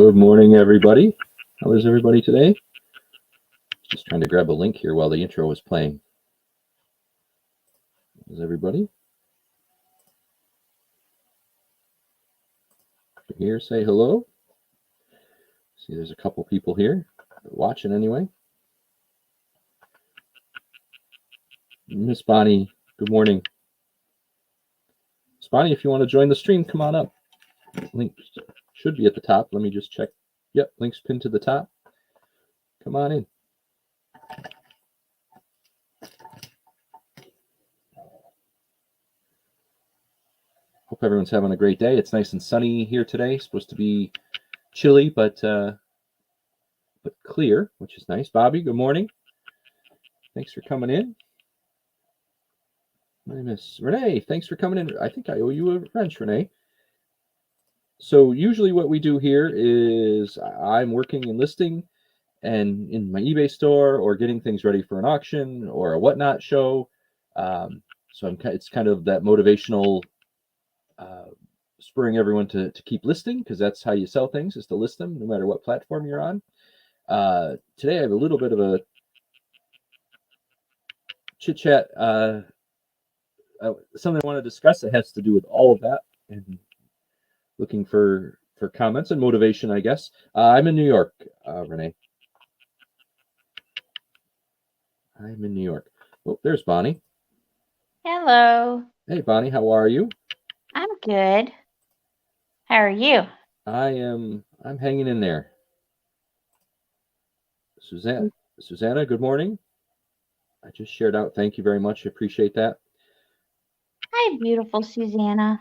Good morning, everybody. How is everybody today? Just trying to grab a link here while the intro was playing. Is everybody here? Say hello. See, there's a couple people here watching anyway. Miss Bonnie, good morning. Miss Bonnie, if you want to join the stream, come on up. Link should be at the top. Let me just check. Yep, link's pinned to the top. Come on in. Hope everyone's having a great day. It's nice and sunny here today. It's supposed to be chilly, but clear, which is nice. Bobby, good morning. Thanks for coming in. My Miss Renee, thanks for coming in. I think I owe you a wrench, Renee. So usually what we do here is I'm working and listing and in my eBay store or getting things ready for an auction or a whatnot show. So it's kind of that motivational spurring everyone to keep listing, because that's how you sell things, is to list them no matter what platform you're on. Today I have a little bit of a chit chat, something I want to discuss that has to do with all of that, and looking for comments and motivation, I guess. I'm in New York, Renee. I'm in New York. Oh, there's Bonnie. Hello. Hey, Bonnie, how are you? I'm good. How are you? I'm hanging in there. Susanna, good morning. I just shared out. Thank you very much. Appreciate that. Hi, beautiful Susanna.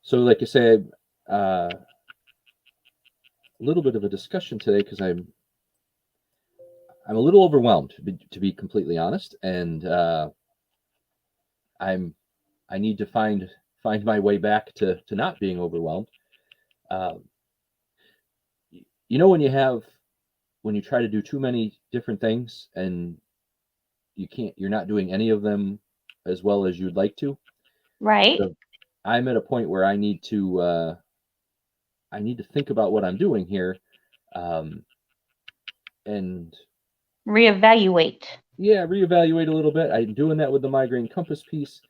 So, like I say, a little bit of a discussion today because I'm a little overwhelmed, to be completely honest, and I need to find my way back to not being overwhelmed. You know, when you try to do too many different things and you're not doing any of them as well as you'd like to. Right. So I'm at a point where I need to think about what I'm doing here, and reevaluate. Yeah, reevaluate a little bit. I'm doing that with the migraine compass piece.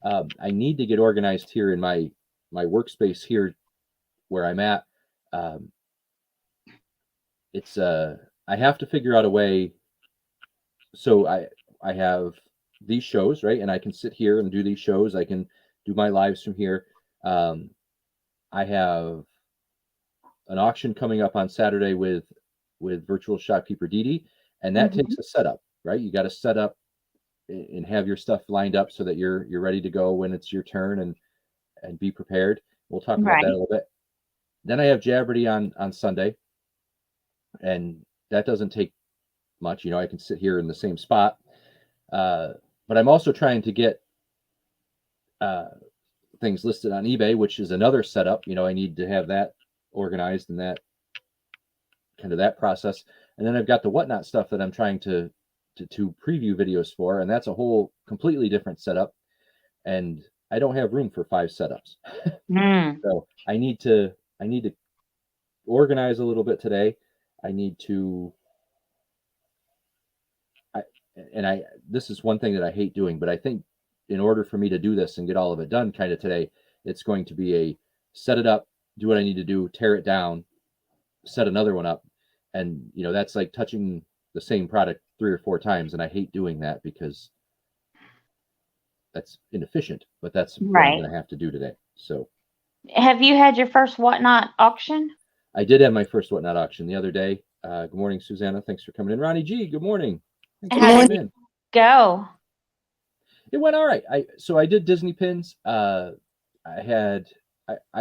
I need to get organized here in my workspace here where I'm at. It's I have to figure out a way. So I have these shows, right? And I can sit here and do these shows. I can do my lives from here. I have an auction coming up on Saturday with virtual shopkeeper Didi, and that takes a setup, right? You got to set up and have your stuff lined up so that you're ready to go when it's your turn, and be prepared. We'll talk about that a little bit. Then I have Jabberty on Sunday, and that doesn't take much. You know, I can sit here in the same spot, but I'm also trying to get things listed on eBay, which is another setup. You know, I need to have that organized and that kind of that process. And then I've got the whatnot stuff that I'm trying to preview videos for, and that's a whole completely different setup. And I don't have room for 5 setups. So I need to organize a little bit today. I need to this is one thing that I hate doing, but I think in order for me to do this and get all of it done kind of today, it's going to be a set it up, do what I need to do, tear it down, set another one up. And, you know, that's like touching the same product 3 or 4 times. And I hate doing that because that's inefficient, but that's what I'm going to have to do today. So have you had your first whatnot auction? I did have my first whatnot auction the other day. Good morning, Susanna. Thanks for coming in. Ronnie G, good morning. How did it go? It went all right. So I did Disney pins. I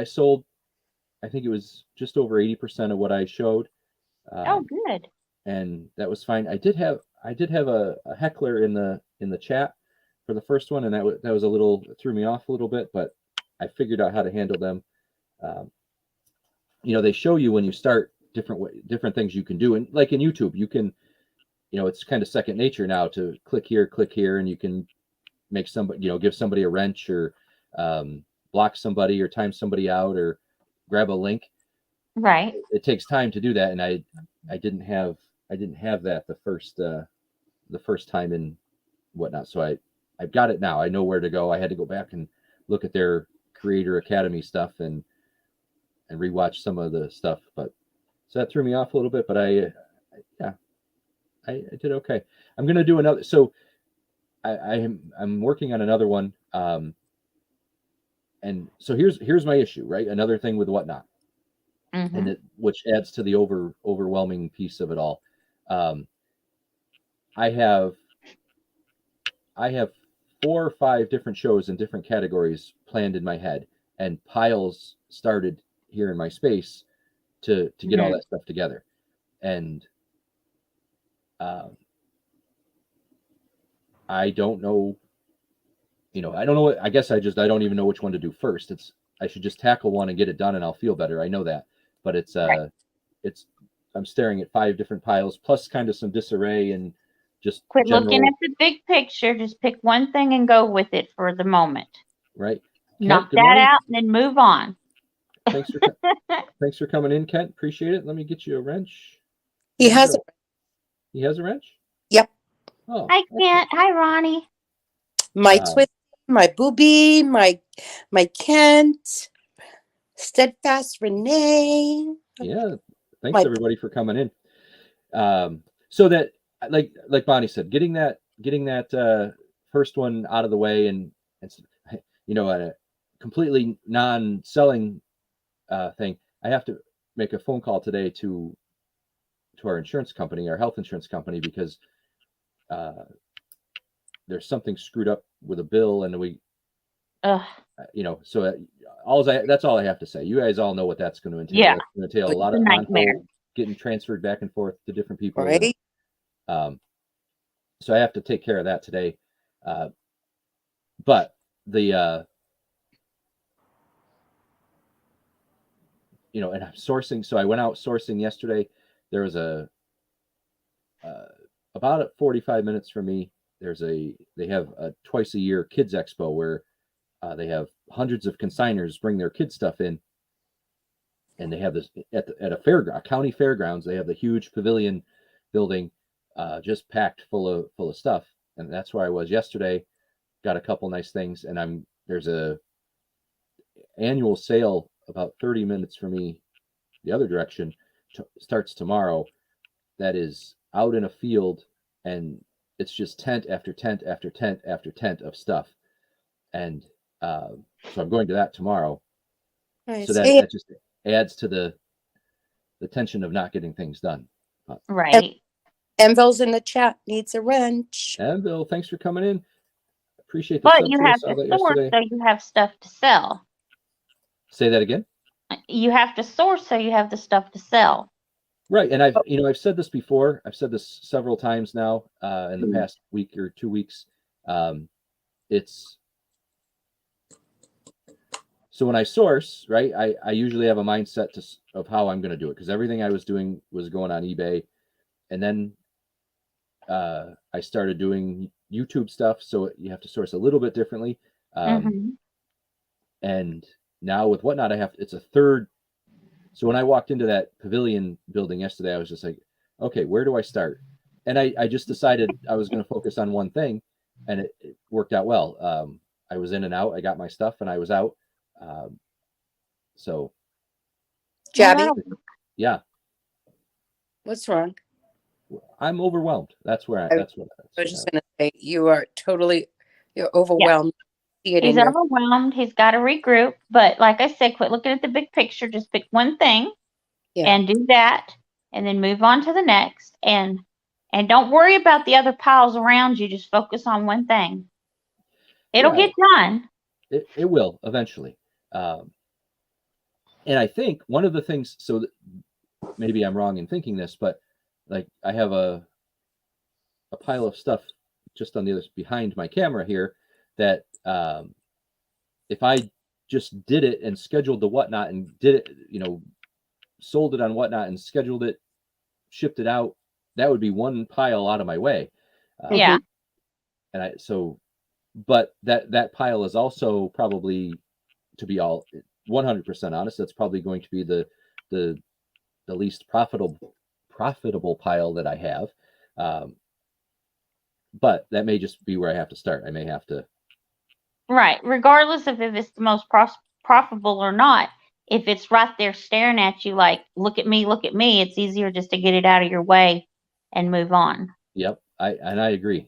sold, I think it was just over 80% of what I showed. Oh, good. And that was fine. I did have a heckler in the chat for the first one, and that was a little, threw me off a little bit, but I figured out how to handle them. You know, they show you when you start different things you can do, and like in YouTube, you can, you know, it's kind of second nature now to click here, and you can make somebody, you know, give somebody a wrench, or block somebody, or time somebody out, or grab a link. Right. It takes time to do that, and I didn't have that the first time in whatnot. So I've got it now. I know where to go. I had to go back and look at their Creator Academy stuff and rewatch some of the stuff, but so that threw me off a little bit. But yeah, I did okay. I'm gonna do another. So I'm working on another one. And so here's my issue, right? Another thing with whatnot, and Mm-hmm. which adds to the overwhelming piece of it all. Um, I have 4 or 5 different shows in different categories planned in my head, and piles started here in my space to get all Mm-hmm. that stuff together. And um, I don't know, I don't know what, I guess I don't even know which one to do first. I should just tackle one and get it done and I'll feel better. I know that, but Right. it's, I'm staring at 5 different piles plus kind of some disarray and just Quit looking at general, the big picture. Just pick one thing and go with it for the moment. right? Knock Kent, good that morning. out and then move on. Thanks for, thanks for coming in, Kent. Appreciate it. Let me get you a wrench. He There you has go. a He has a wrench? yep. Oh, Hi, excellent. Kent. Hi, Ronnie. My Um, twist, my booby, my Kent, steadfast Renee, yeah. Thanks my everybody for coming in. So that, like Bonnie said, getting that first one out of the way, and a completely non-selling thing. I have to make a phone call today to our insurance company, our health insurance company, because uh, there's something screwed up with a bill, and we, Ugh. so that's all I have to say. You guys all know what that's going to entail. Yeah, That's going to entail a it's lot a of on nightmare. hold, getting transferred back and forth to different people, and right. um, so I have to take care of that today. Uh, but the and I'm sourcing. So I went out sourcing yesterday. There was uh, about at 45 minutes from me. They have a twice a year kids expo where they have hundreds of consigners bring their kids stuff in, and they have this at a fairground, county fairgrounds. They have the huge pavilion building, just packed full of stuff, and that's where I was yesterday. Got a couple nice things, and there's a annual sale about 30 minutes from me the other direction, starts tomorrow. That is out in a field, and it's just tent after tent after tent after tent of stuff. And so I'm going to that tomorrow. So Nice. that Hey, that just adds to the tension of not getting things done. But, Right. Envil's in the chat needs a wrench. and Bill, thanks for coming in. Appreciate the But sub you too. I have saw to that source yesterday. so you have stuff to sell. Say that again. You have to source so you have the stuff to sell. Right, and I've said this before. I've said this several times now in the past week or 2 weeks. It's So when I source, right, I usually have a mindset of how I'm going to do it, because everything I was doing was going on eBay, and then I started doing YouTube stuff, so you have to source a little bit differently. Mm-hmm. And now with Whatnot, it's a third. So when I walked into that pavilion building yesterday, I was just like, okay, where do I start? And I just decided I was going to focus on one thing, and it worked out well. I was in and out. I got my stuff, and I was out. Um, so Well, Jabby, that'll yeah, what's wrong? I'm overwhelmed. That's where I that's what. was just gonna say you're yeah. overwhelmed. See it He's in your overwhelmed. He's got to regroup. But like I said, quit looking at the big picture. Just pick one thing yeah. and do that, and then move on to the next. And don't worry about the other piles around you. Just focus on one thing. It'll Yeah, get done. it will eventually. Um, and I think one of the things. So maybe I'm wrong in thinking this, but like I have a pile of stuff just on the other behind my camera here that if I just did it and scheduled the Whatnot and did it, sold it on Whatnot and scheduled it, shipped it out, that would be one pile out of my way. Yeah. And but that pile is also probably, to be all 100% honest, that's probably going to be the the least profitable pile that I have. But that may just be where I have to start. I may have to. Right. Regardless of if it's the most profitable or not, if it's right there staring at you like, look at me, it's easier just to get it out of your way and move on. Yep, I agree.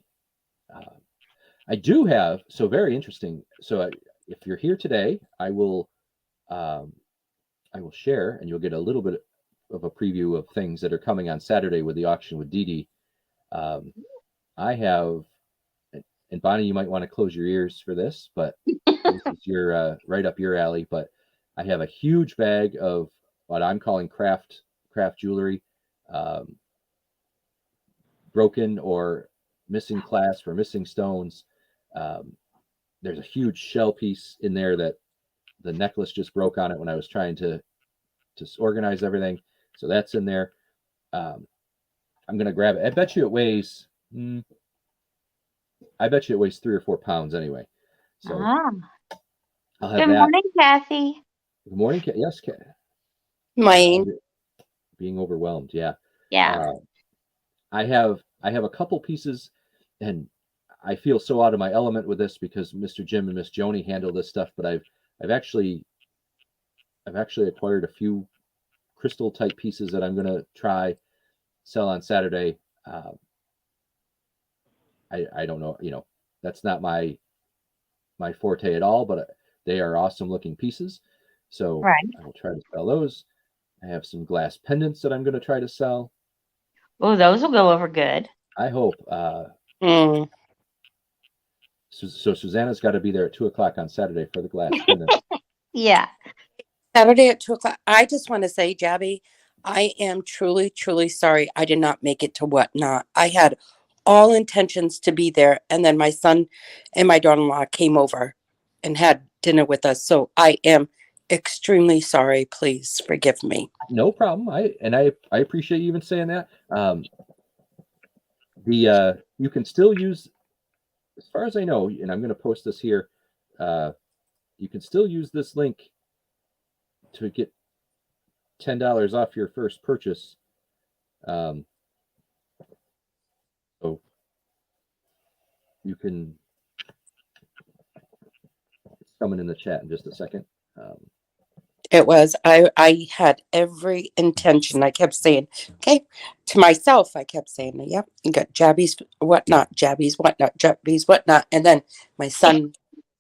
I do have, so very interesting. So if you're here today, I will share, and you'll get a little bit of a preview of things that are coming on Saturday with the auction with Dee Dee. I have, and Bonnie, you might want to close your ears for this, but this is your right up your alley. But I have a huge bag of what I'm calling craft jewelry, broken or missing clasp or missing stones. There's a huge shell piece in there that the necklace just broke on it when I was trying to organize everything. So that's in there. I'm gonna grab it. I bet you it weighs 3 or 4 pounds anyway. So I'll have Good that. morning, Kathy. Good morning. Yes, Mine. being overwhelmed. Yeah. Yeah. I have a couple pieces, and I feel so out of my element with this because Mr. Jim and Miss Joni handle this stuff. But I've actually acquired a few crystal type pieces that I'm gonna try sell on Saturday. I don't know, that's not my forte at all, but they are awesome looking pieces. So Right. I will try to sell those. I have some glass pendants that I'm going to try to sell. Oh, those will go over good. I hope. So Susanna's got to be there at 2:00 on Saturday for the glass pendant. Yeah. Saturday at 2:00. I just want to say, Jabby, I am truly, truly sorry I did not make it to Whatnot. I had all intentions to be there, and then my son and my daughter-in-law came over and had dinner with us. So I am extremely sorry. Please forgive me. No problem. I appreciate you even saying that. You can still use, as far as I know, and I'm going to post this here. You can still use this link to get $10 off your first purchase. So you can. It's coming in the chat in just a second. It was, I had every intention. I kept saying, okay, to myself, I kept saying, yep, you got Jabby's Whatnot, Jabby's Whatnot, Jabby's Whatnot. And then my son,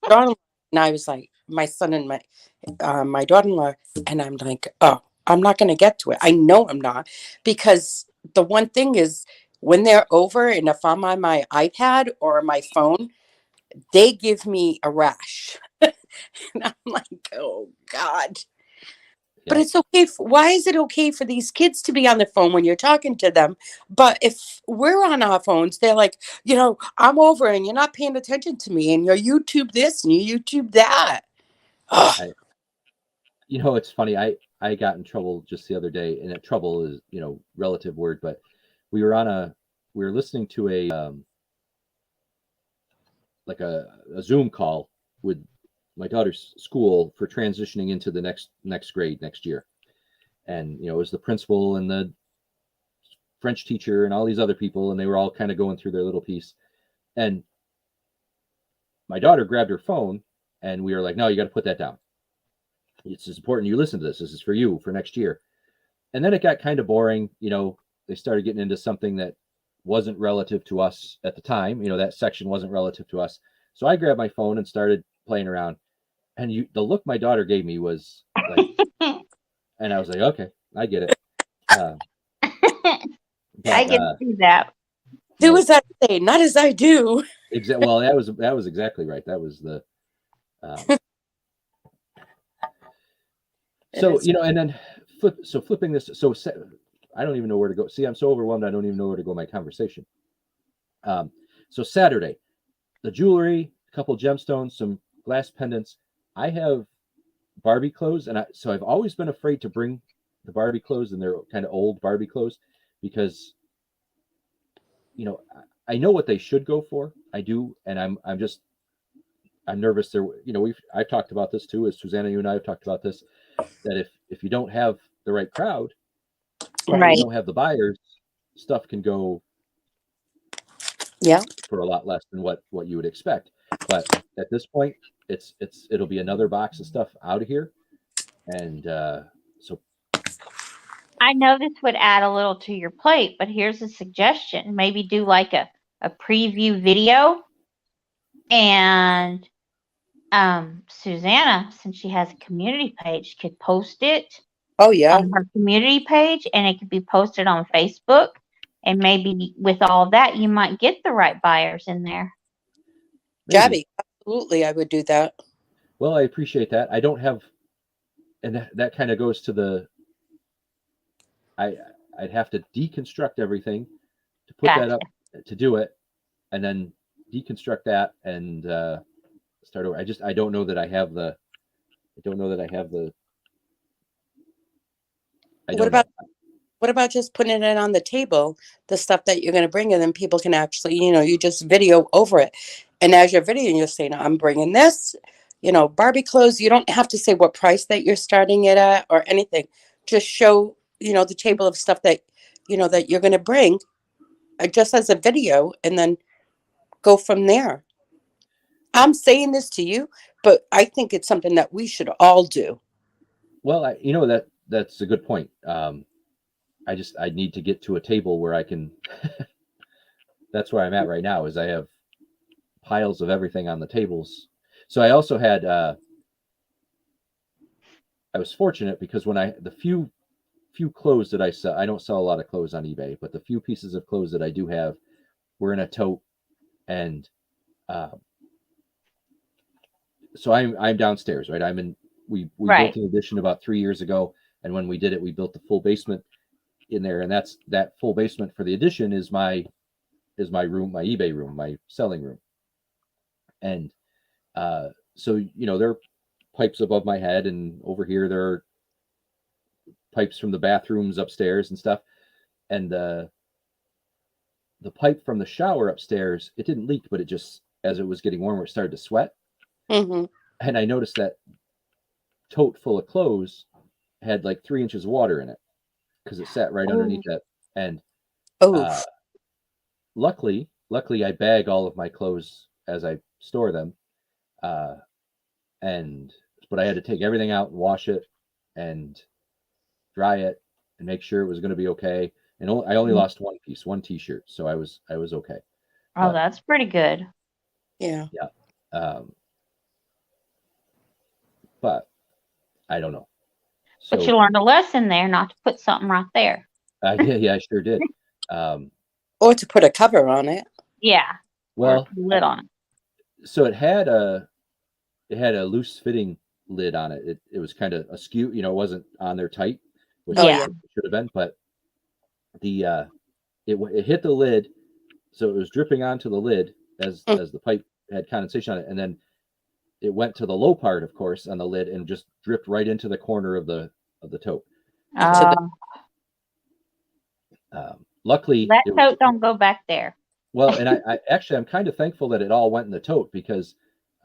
daughter, and I was like, my son and my daughter-in-law, and I'm like, oh, I'm not going to get to it. I know I'm not, because the one thing is when they're over and if I'm on my iPad or my phone, they give me a rash. And I'm like, oh God. But Yeah. it's okay. Why is it okay for these kids to be on the phone when you're talking to them? But if we're on our phones, they're like, I'm over and you're not paying attention to me and you're YouTube this and you YouTube that. It's funny. I got in trouble just the other day, and trouble is, relative word, but we were listening to a like a Zoom call with my daughter's school for transitioning into the next grade next year. And, it was the principal and the French teacher and all these other people, and they were all kind of going through their little piece. And my daughter grabbed her phone, and we were like, no, you got to put that down. It's important you listen to this. This is for you for next year. And then it got kind of boring. They started getting into something that wasn't relative to us at the time. That section wasn't relative to us. So I grabbed my phone and started playing around. And the look my daughter gave me was like, and I was like, okay, I get it. I can see that. Do as I say, not as I do. Well, that was exactly right. That was the. So and then flipping this. So I don't even know where to go. See, I'm so overwhelmed. I don't even know where to go in my conversation. So Saturday, the jewelry, a couple gemstones, some glass pendants. I have Barbie clothes, and so I've always been afraid to bring the Barbie clothes, and they're kind of old Barbie clothes, because I know what they should go for. I do, and I'm nervous. I've talked about this too, as Susanna, you and I have talked about this, that if you don't have the right crowd, When Right. you don't have the buyers, stuff can go Yeah. for a lot less than what you would expect. But at this point, it'll be another box of stuff out of here, and so I know this would add a little to your plate, but here's a suggestion. Maybe do like a preview video, and Susanna, since she has a community page, could post it Oh yeah. on her community page, and it could be posted on Facebook. And maybe with all that, you might get the right buyers in there. maybe. Jabby, absolutely, I would do that. Well, I appreciate that. I don't have, and that kind of goes to the I'd have to deconstruct everything to put that Gotcha. up to do it, and then deconstruct that and start over. I don't know that I have the. I don't know that I have the. I What don't about know. what about just putting it on the table, the stuff that you're going to bring, and then people can actually, you just video over it. And as you're videoing, you're saying, I'm bringing this, Barbie clothes. You don't have to say what price that you're starting it at or anything. Just show, the table of stuff that, that you're going to bring just as a video, and then go from there. I'm saying this to you, but I think it's something that we should all do. Well, that's a good point. I need to get to a table where I can. That's where I'm at right now. Is I have piles of everything on the tables. So I also had. I was fortunate because when the few clothes that I sell, I don't sell a lot of clothes on eBay, but the few pieces of clothes that I do have were in a tote, and uh, so I'm downstairs, right? We Right. built an addition about 3 years ago, and when we did it, we built the full basement in there, and that full basement for the addition is my room, my eBay room, my selling room, and so there are pipes above my head, and over here there are pipes from the bathrooms upstairs and stuff, and the pipe from the shower upstairs, it didn't leak, but it just, as it was getting warmer, it started to sweat, Mm-hmm. and I noticed that tote full of clothes had like 3 inches of water in it because it sat right underneath it. And Oh, luckily, I bag all of my clothes as I store them, uh, and but I had to take everything out and wash it and dry it and make sure it was going to be okay. And I only lost one piece, one T-shirt, so I was okay. Oh, But that's pretty good. yeah. yeah, um, but I don't know. But you So learned a lesson there not to put something right there. yeah, I sure did. Um, Or to put a cover on it. Yeah. Or well, put a lid on it. so it had a loose fitting lid on it. It was kind of askew, it wasn't on there tight, which Oh Yeah. yeah. it should have been. But the it hit the lid, so it was dripping onto the lid as Mm. the pipe had condensation on it, and then it went to the low part, of course, on the lid and just dripped right into the corner of the tote. Into the Luckily, That it was tote don't go back there. well, and I actually I'm kind of thankful that it all went in the tote because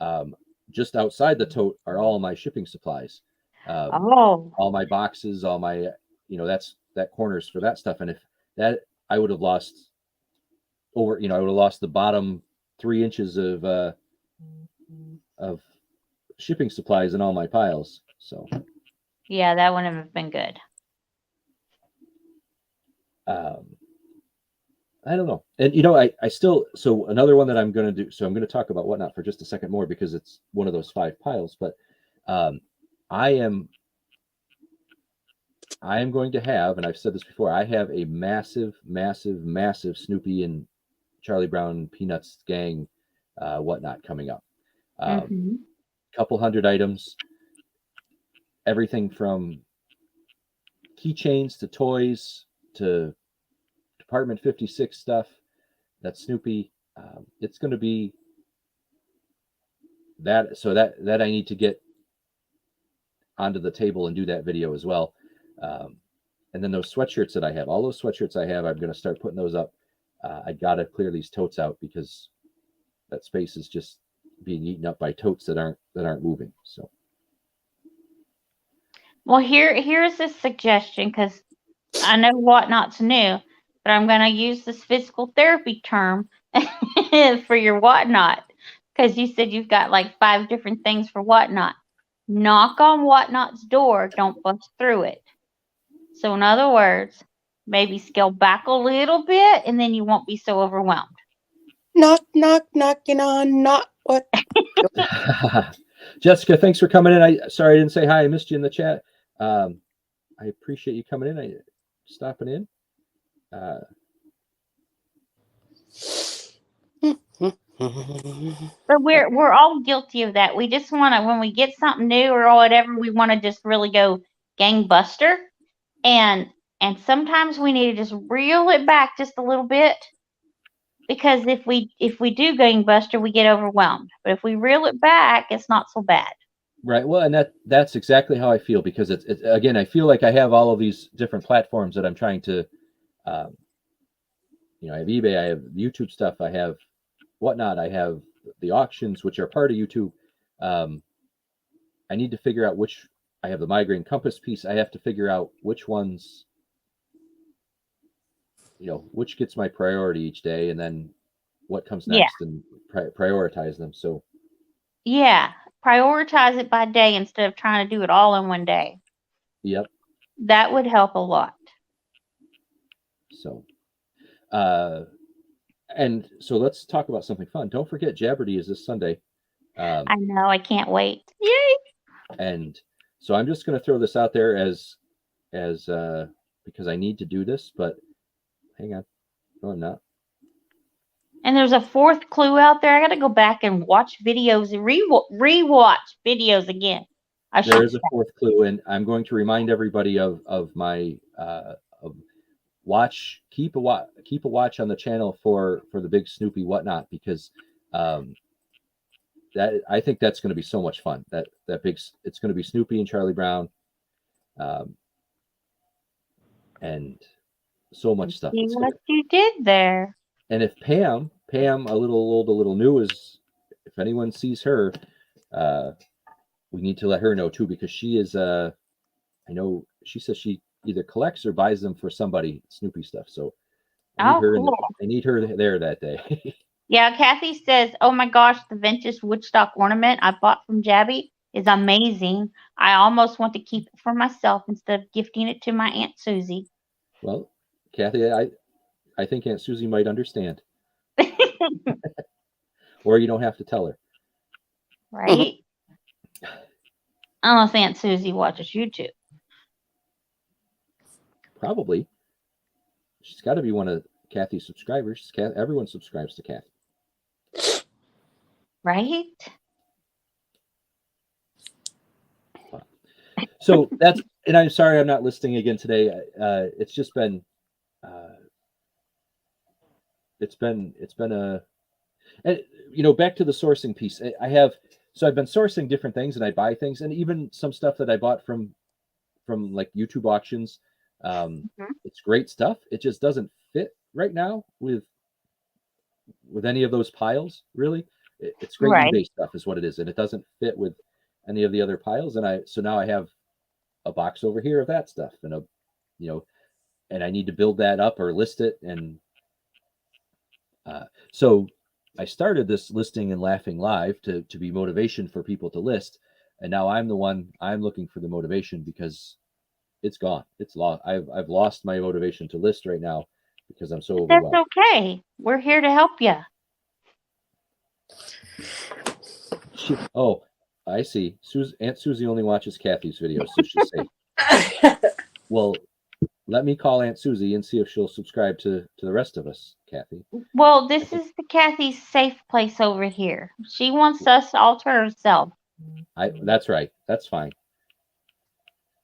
um, just outside the tote are all my shipping supplies, Oh. all my boxes, all my that corners for that stuff. And if that I would have lost I would have lost the bottom 3 inches of shipping supplies in all my piles. So Yeah, that wouldn't have been good. I don't know. And I still, so another one that I'm going to do, so I'm going to talk about Whatnot for just a second more because it's one of those 5 piles, but I am going to have, and I've said this before, I have a massive, massive, massive Snoopy and Charlie Brown Peanuts gang Whatnot coming up. Mm-hmm. Couple hundred items, everything from keychains to toys to Department 56 stuff. That's Snoopy. It's going to be that, so that I need to get onto the table and do that video as well. And then those sweatshirts that I have, all those sweatshirts I have, I'm going to start putting those up. I got to clear these totes out because that space is just being eaten up by totes that aren't moving. So Well, here's a suggestion, because I know Whatnot's new, but I'm going to use this physical therapy term for your Whatnot because you said you've got like 5 different things for Whatnot. Knock on Whatnot's door, don't bust through it. So, in other words, maybe scale back a little bit and then you won't be so overwhelmed. Knock, knock, knocking on not what. Jessica, thanks for coming in. Sorry I didn't say hi. I missed you in the chat. I appreciate you coming in. Stopping in. But we're all guilty of that. We just want to, when we get something new or whatever, we want to just really go gangbuster. And sometimes we need to just reel it back just a little bit, because if we do gangbuster, we get overwhelmed. But if we reel it back, it's not so bad. Right. Well, and that's exactly how I feel, because it's again, I feel like I have all of these different platforms that I'm trying to, I have eBay, I have YouTube stuff, I have Whatnot, I have the auctions, which are part of YouTube. I need to figure out which. I have the migraine compass piece. I have to figure out which ones, which gets my priority each day, and then what comes next, and prioritize them. So yeah, prioritize it by day instead of trying to do it all in one day. Yep. That would help a lot. So, and so let's talk about something fun. Don't forget, Jabberdy is this Sunday. I know. I can't wait. Yay! And so I'm just going to throw this out there as because I need to do this, but hang on. No, I'm not. And there's a 4th clue out there. I got to go back and watch videos and rewatch videos again. There is a 4th clue, and I'm going to remind everybody of my of keep a watch on the channel for the big Snoopy Whatnot, because that I think that's going to be so much fun. That big, it's going to be Snoopy and Charlie Brown, and so much stuff. See what you did there. And if Pam, a little old, a little new, is, if anyone sees her, we need to let her know too, because she is, I know she says she either collects or buys them for somebody, Snoopy stuff. So I need her there that day. Yeah, Kathy says, "Oh my gosh, the vintage Woodstock ornament I bought from Jabby is amazing. I almost want to keep it for myself instead of gifting it to my Aunt Susie." Well, Kathy, I think Aunt Susie might understand. Or you don't have to tell her. Right? Unless Aunt Susie watches YouTube. Probably. She's got to be one of Kathy's subscribers. Everyone subscribes to Kathy. Right? So that's, and I'm sorry I'm not listing again today. It's just been, it's been a, and back to the sourcing piece. I've been sourcing different things, and I buy things, and even some stuff that I bought from like YouTube auctions. It's great stuff. It just doesn't fit right now with any of those piles, really. It's great eBay stuff is what it is, and it doesn't fit with any of the other piles. And so now I have a box over here of that stuff, and and I need to build that up or list it. And so I started this listing and laughing live to be motivation for people to list, and now I'm looking for the motivation, because it's gone. It's lost. I've lost my motivation to list right now because I'm so overwhelmed. That's okay. We're here to help you. Oh, I see. Aunt Susie only watches Kathy's videos, so she's safe. Well, let me call Aunt Susie and see if she'll subscribe to the rest of us, Kathy. Well, this is the Kathy's safe place over here. She wants us all to herself. That's right. That's fine.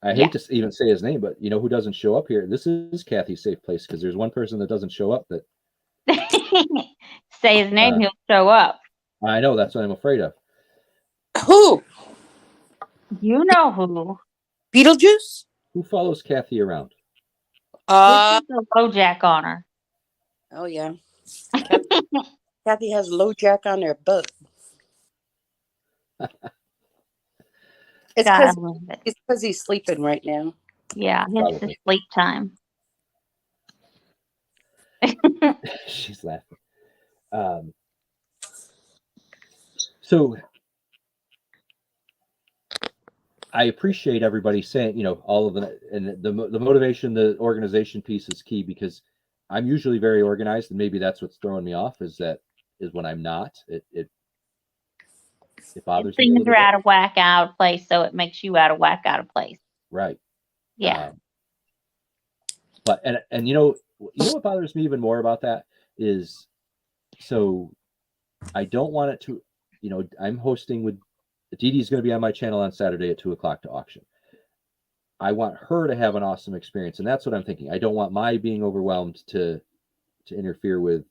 I hate to even say his name, but who doesn't show up here? This is Kathy's safe place, because there's one person that doesn't show up. That say his name, he'll show up. I know, that's what I'm afraid of. Who? You know who? Beetlejuice? Who follows Kathy around? This is a LoJack on her. Oh yeah. Kathy has LoJack on her butt. It's because he's sleeping right now. Yeah, it's his sleep time. She's laughing. So I appreciate everybody saying, you know, all of the motivation, the organization piece is key, because I'm usually very organized, and maybe that's what's throwing me off, is when I'm not. It bothers me a Things little are bit. out of whack, out of place, so it makes you out of whack, out of place. Right. Yeah. But and you know what bothers me even more about that is, so I don't want it to, you know, I'm hosting with Dee Dee's going to be on my channel on Saturday at 2:00 to auction. I want her to have an awesome experience, and that's what I'm thinking. I don't want my being overwhelmed to interfere with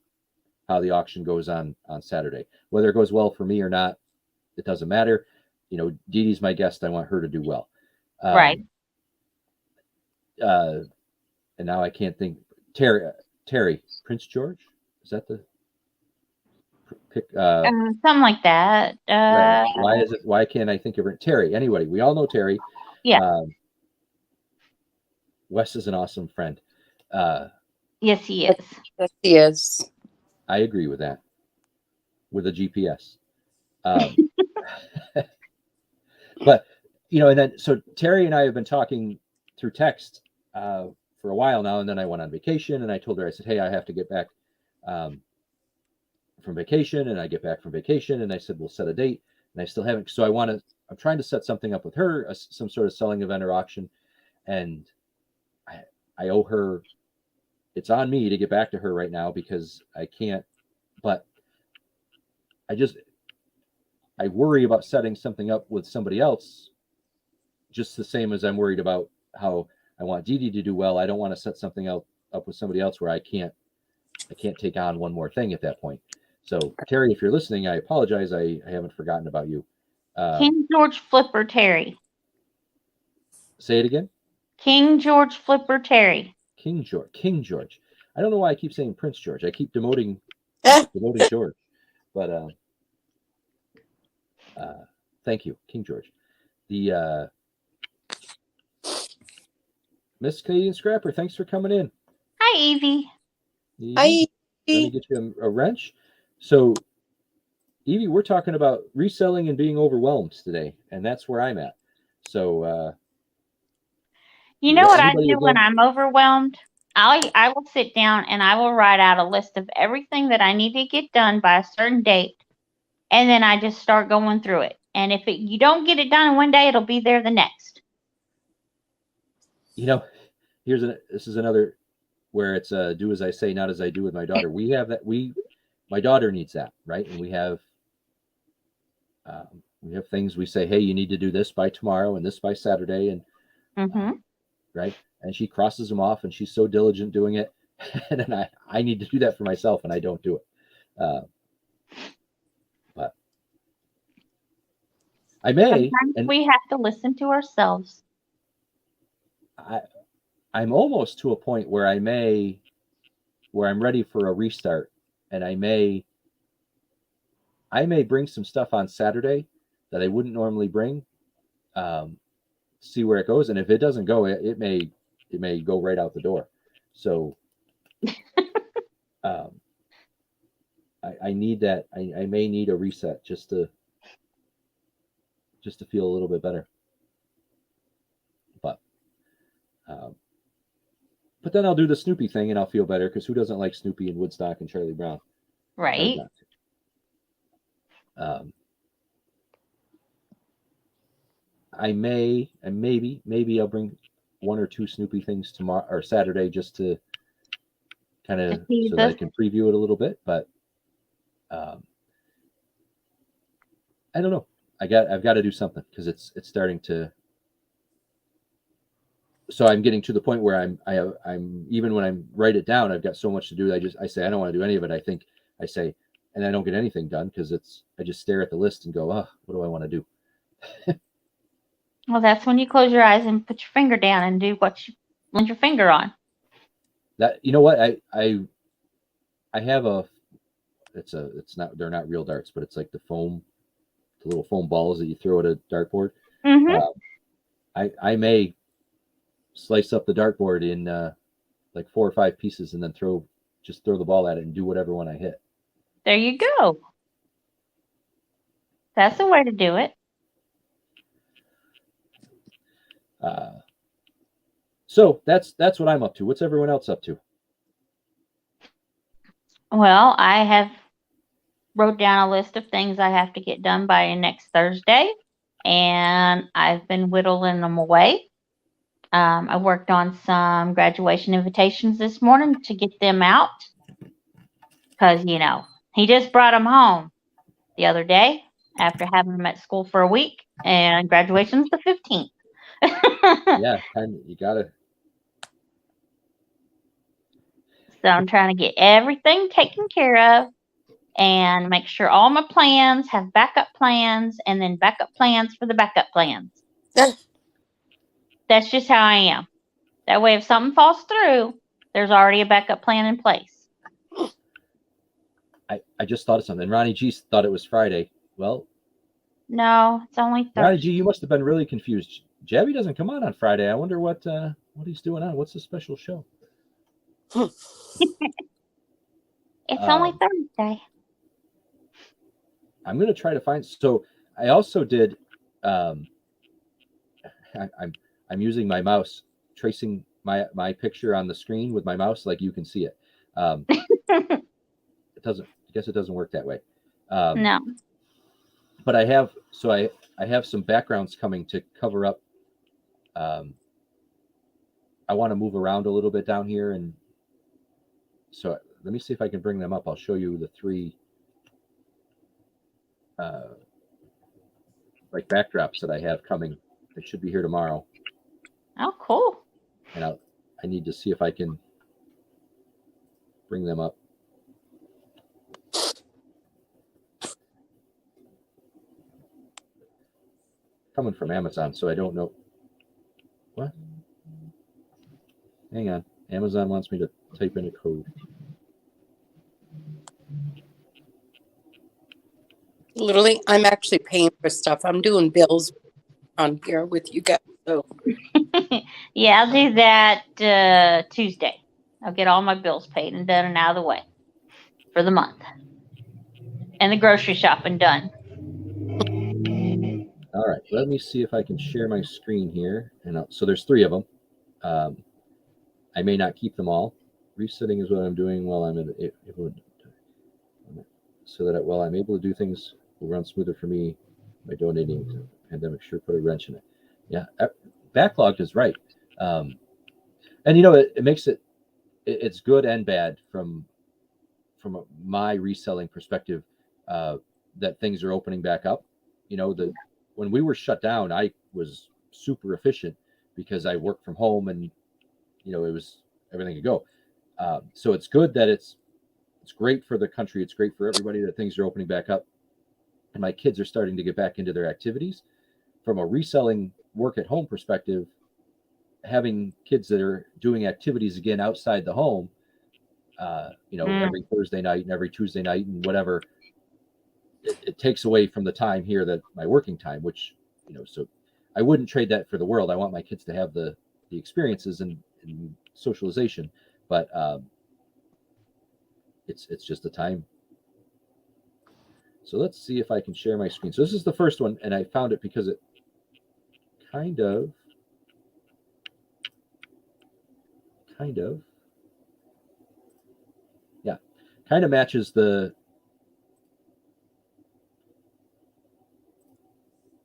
how the auction goes on Saturday. Whether it goes well for me or not, it doesn't matter. You know, Dee Dee's my guest. I want her to do well. Right. And now I can't think. Terry Prince George, is that the pick? Something like that. Right. Why can't I think of her? Terry. Anyway, we all know Terry. Yeah. Wes is an awesome friend. Yes, he is. Yes, he is. I agree with that. With a GPS. But you know, and then so Terry and I have been talking through text for a while now, and then I went on vacation, and I told her, I said, hey, I have to get back from vacation, and I get back from vacation, and I said, we'll set a date, and I still haven't. So I'm trying to set something up with her, some sort of selling event or auction, and I owe her. It's on me to get back to her right now, because I can't. But I worry about setting something up with somebody else, just the same as I'm worried about how I want Dee Dee to do well. I don't want to set something up with somebody else where I can't take on one more thing at that point. So Terry, if you're listening, I apologize. I haven't forgotten about you. King George Flipper Terry. Say it again. King George Flipper Terry. King George. I don't know why I keep saying Prince George. I keep demoting George. But thank you, King George. The Miss Canadian Scrapper, thanks for coming in. Hi, Evie. Hi. Let me get you a wrench. So, Evie, we're talking about reselling and being overwhelmed today, and that's where I'm at. So, you know what I do when I'm overwhelmed? I will sit down and I will write out a list of everything that I need to get done by a certain date, and then I just start going through it. And if you don't get it done in one day, it'll be there the next. You know, this is another where it's do as I say, not as I do with my daughter. We have that. My daughter needs that, right? And we have things we say, hey, you need to do this by tomorrow and this by Saturday, and right, and she crosses them off, and she's so diligent doing it, and then I need to do that for myself, and I don't do it. But I may. Sometimes we have to listen to ourselves. I'm almost to a point where I'm ready for a restart, and I may bring some stuff on Saturday that I wouldn't normally bring. See where it goes, and if it doesn't go, it may go right out the door. So I need that. I may need a reset just to feel a little bit better. But then I'll do the Snoopy thing, and I'll feel better, because who doesn't like Snoopy and Woodstock and Charlie Brown? Right. I may, and maybe I'll bring one or two Snoopy things tomorrow or Saturday, just to kind of so that I can preview it a little bit. But I don't know. I've got to do something, because it's starting to. So I'm getting to the point where I'm even when I write it down, I've got so much to do. I say I don't want to do any of it. I say, and I don't get anything done, because I just stare at the list and go, oh, what do I want to do? Well, that's when you close your eyes and put your finger down and do what you land your finger on. That, you know what, I have they're not real darts, but it's like the little foam balls that you throw at a dartboard. I may slice up the dartboard in like 4 or 5 pieces, and then throw just throw the ball at it and do whatever one I hit. There you go. That's the way to do it. So that's what I'm up to. What's everyone else up to? Well, I have wrote down a list of things I have to get done by next Thursday, and I've been whittling them away. I worked on some graduation invitations this morning to get them out because, he just brought them home the other day after having them at school for a week, and graduation's the 15th. Yeah, and you gotta. So I'm trying to get everything taken care of and make sure all my plans have backup plans and then backup plans for the backup plans. That's just how I am. That way, if something falls through, there's already a backup plan in place. I just thought of something. Ronnie G thought it was Friday. Well, no, it's only Thursday. Ronnie G, you must have been really confused. Jabby doesn't come on Friday. I wonder what he's doing on. What's the special show? It's only Thursday. I'm gonna try to find. So I also did. I'm using my mouse, tracing my picture on the screen with my mouse, like you can see it. It doesn't. I guess it doesn't work that way. No. But I have. So I have some backgrounds coming to cover up. I want to move around a little bit down here, and so let me see if I can bring them up. I'll show you the three like backdrops that I have coming. They should be here tomorrow. Oh, cool. And I need to see if I can bring them up. Coming from Amazon, so I don't know. What? Hang on. Amazon wants me to type in a code. Literally, I'm actually paying for stuff. I'm doing bills on here with you guys. So Yeah, I'll do that Tuesday. I'll get all my bills paid and done and out of the way for the month. And the grocery shopping done. All right, let me see if I can share my screen here. And so there's three of them. I may not keep them all. Resetting is what I'm doing while I'm in it, so that while I'm able to do things will run smoother for me by donating to the pandemic. Sure, put a wrench in it. Yeah, backlogged is right. And it makes it's good and bad from my reselling perspective, that things are opening back up. When we were shut down, I was super efficient because I worked from home and it was everything could go. So it's good that it's great for the country. It's great for everybody that things are opening back up. And my kids are starting to get back into their activities. From a reselling work at home perspective, having kids that are doing activities again outside the home, every Thursday night and every Tuesday night and whatever, it takes away from the time here that my working time, which, so I wouldn't trade that for the world. I want my kids to have the experiences and socialization, but it's just the time. So let's see if I can share my screen. So this is the first one, and I found it because it kind of matches the.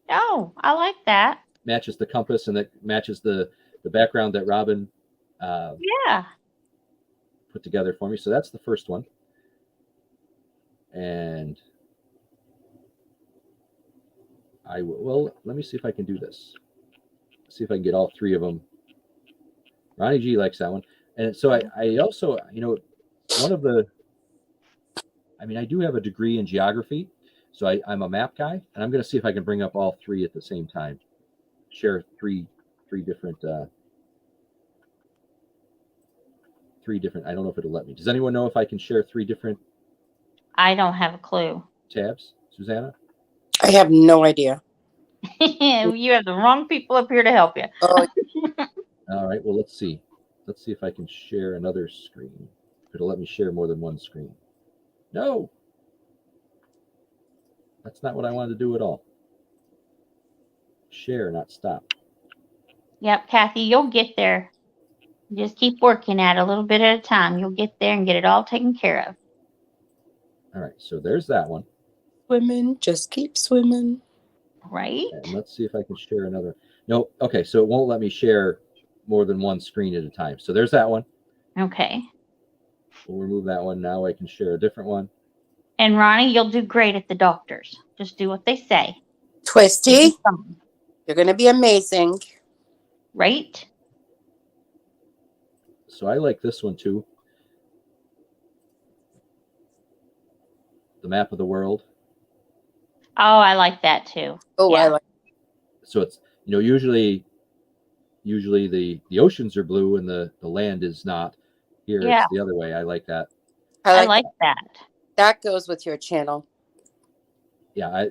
Oh, I like that. Matches the compass, and that matches the background that Robin put together for me. So that's the first one. And let me see if I can do this. See if I can get all three of them. Ronnie G likes that one. And so I also, one of the, I do have a degree in geography, so I'm a map guy, and I'm going to see if I can bring up all three at the same time. Share three different, I don't know if it'll let me. Does anyone know if I can share three different? I don't have a clue. Tabs, Susanna? I have no idea. You have the wrong people up here to help you. Oh. All right, well, let's see. Let's see if I can share another screen. if it'll let me share more than one screen. No, that's not what I wanted to do at all. Share, not stop. Yep, Kathy, you'll get there. Just keep working at it a little bit at a time. You'll get there and get it all taken care of. All right, so there's that one. Swimming, just keep swimming. Right? And let's see if I can share another. No, okay, so it won't let me share more than one screen at a time. So there's that one. Okay. We'll remove that one. Now I can share a different one. And Ronnie, you'll do great at the doctors. Just do what they say. Twisty, you're going to be amazing. Right? So I like this one too. The map of the world. Oh, I like that too. Oh, Yeah. I like So it's, usually the oceans are blue and the land is not. Here Yeah. it's the other way. I like that. I like that. that goes with your channel. Yeah,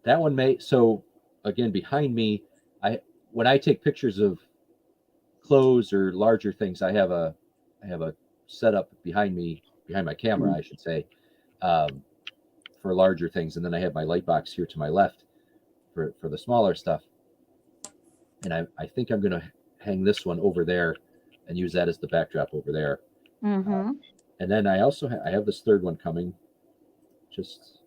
that one may. So again, behind me, when I take pictures of clothes or larger things, I have a setup behind my camera, I should say, for larger things, and then I have my light box here to my left for the smaller stuff. And I think I'm going to hang this one over there and use that as the backdrop over there. Mm-hmm. And then I also I have this third one coming. Just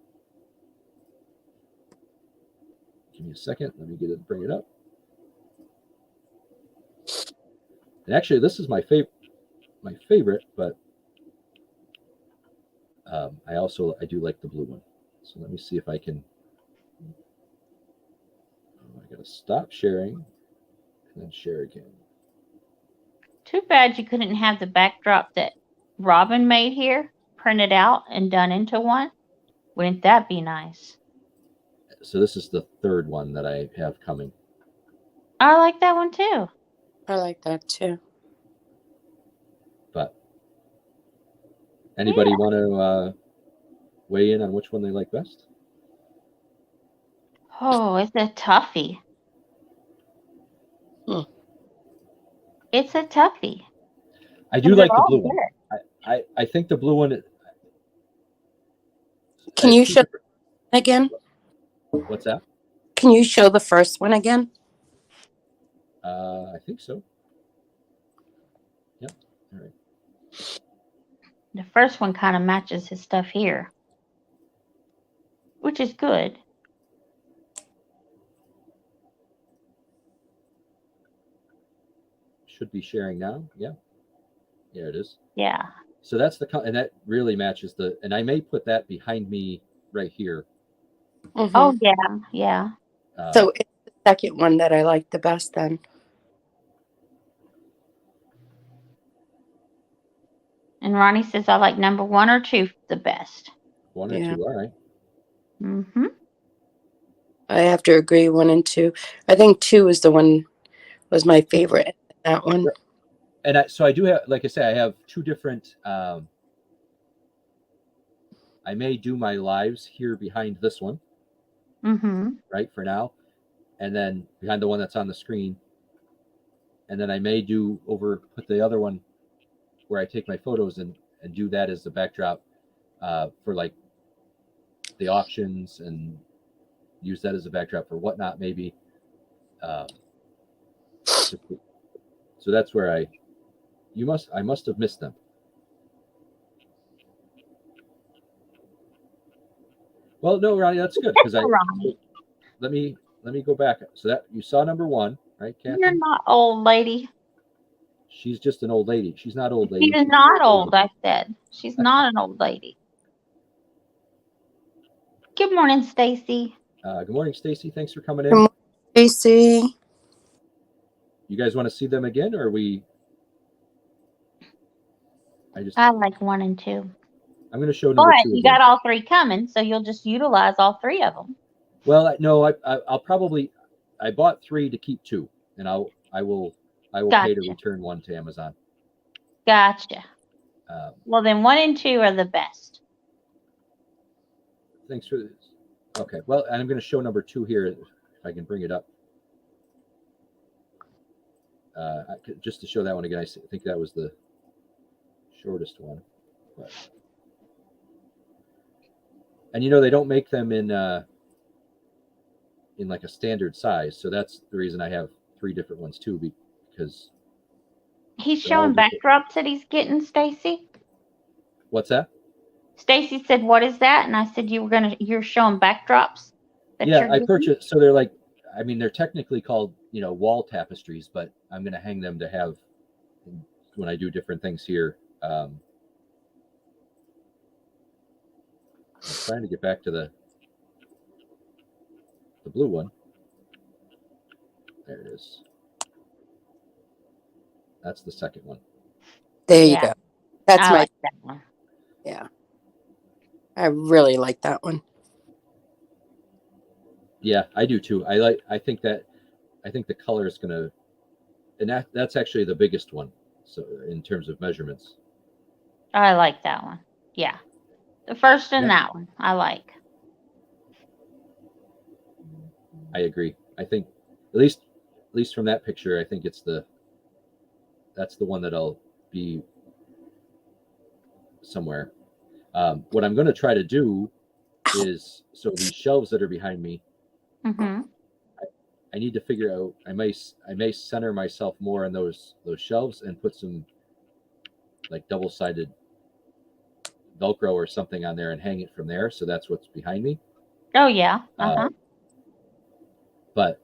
give me a second. Let me bring it up. And actually, this is my favorite, but I do like the blue one. So let me see if I can. I got to stop sharing and then share again. Too bad you couldn't have the backdrop that Robin made here printed out and done into one. Wouldn't that be nice? So this is the third one that I have coming. I like that one too. I like that too. But anybody want to weigh in on which one they like best? Oh, it's a toughie. It's a toughie. I do like the blue good. one. I think the blue one. Can you show again? What's that? Can you show the first one again? I think so. Yep. All right. The first one kind of matches his stuff here, which is good. Should be sharing now. Yeah. There it is. Yeah. So that's and that really matches and I may put that behind me right here. Mm-hmm. Oh, yeah. Yeah. So it's the second one that I like the best then. And Ronnie says, I like number 1 or 2 the best. 1 or 2. All right. Mm-hmm. I have to agree, 1 and 2. I think 2 is the one was my favorite. That one. And so I do have, like I say, I have 2 different. I may do my lives here behind this one. Mm-hmm. Right, for now, and then behind the one that's on the screen, and then I may put the other one where I take my photos and do that as the backdrop for like the auctions, and use that as a backdrop for whatnot maybe. So that's where I must have missed them. Well, no, Ronnie, that's good because let me go back. So that you saw number 1, right, Kathy? You're not old, lady. She's just an old lady. She's not old lady. She's not old, I said. She's not an old lady. Good morning, Stacy. Good morning, Stacy. Thanks for coming in. Good morning, Stacy. You guys want to see them again, or I like 1 and 2. I'm going to show number 2 But you again. got all 3 coming, so you'll just utilize all 3 of them. Well, no, I'll probably. I bought 3 to keep 2, and I will pay to return 1 to Amazon. Gotcha. Well, then 1 and 2 are the best. Thanks for this. Okay, well, and I'm going to show number 2 here if I can bring it up. Just to show that one again, I think that was the shortest one. But, and they don't make them in like a standard size, so that's the reason I have 3 different ones too, because He's they're all showing different. backdrops that he's getting, Stacy. What's that? Stacy said, "What is that?" And I said, "You're showing backdrops." Yeah, I purchased. So they're like, I mean, they're technically called wall tapestries, but I'm going to hang them to have when I do different things here. I'm trying to get back to the blue one. There it is. That's the second one. There you go. That's I like that one. Yeah. I really like that one. Yeah, I do too. I think the color is gonna, and that's actually the biggest one. So in terms of measurements. I like that one. Yeah. The first and that one I like. I agree. I think at least from that picture, I think that's the one that'll be somewhere. What I'm going to try to do is, so these shelves that are behind me, Mm-hmm. I need to figure out. I may center myself more on those shelves and put some like double-sided Velcro or something on there and hang it from there. So that's what's behind me. Oh yeah. Uh-huh. But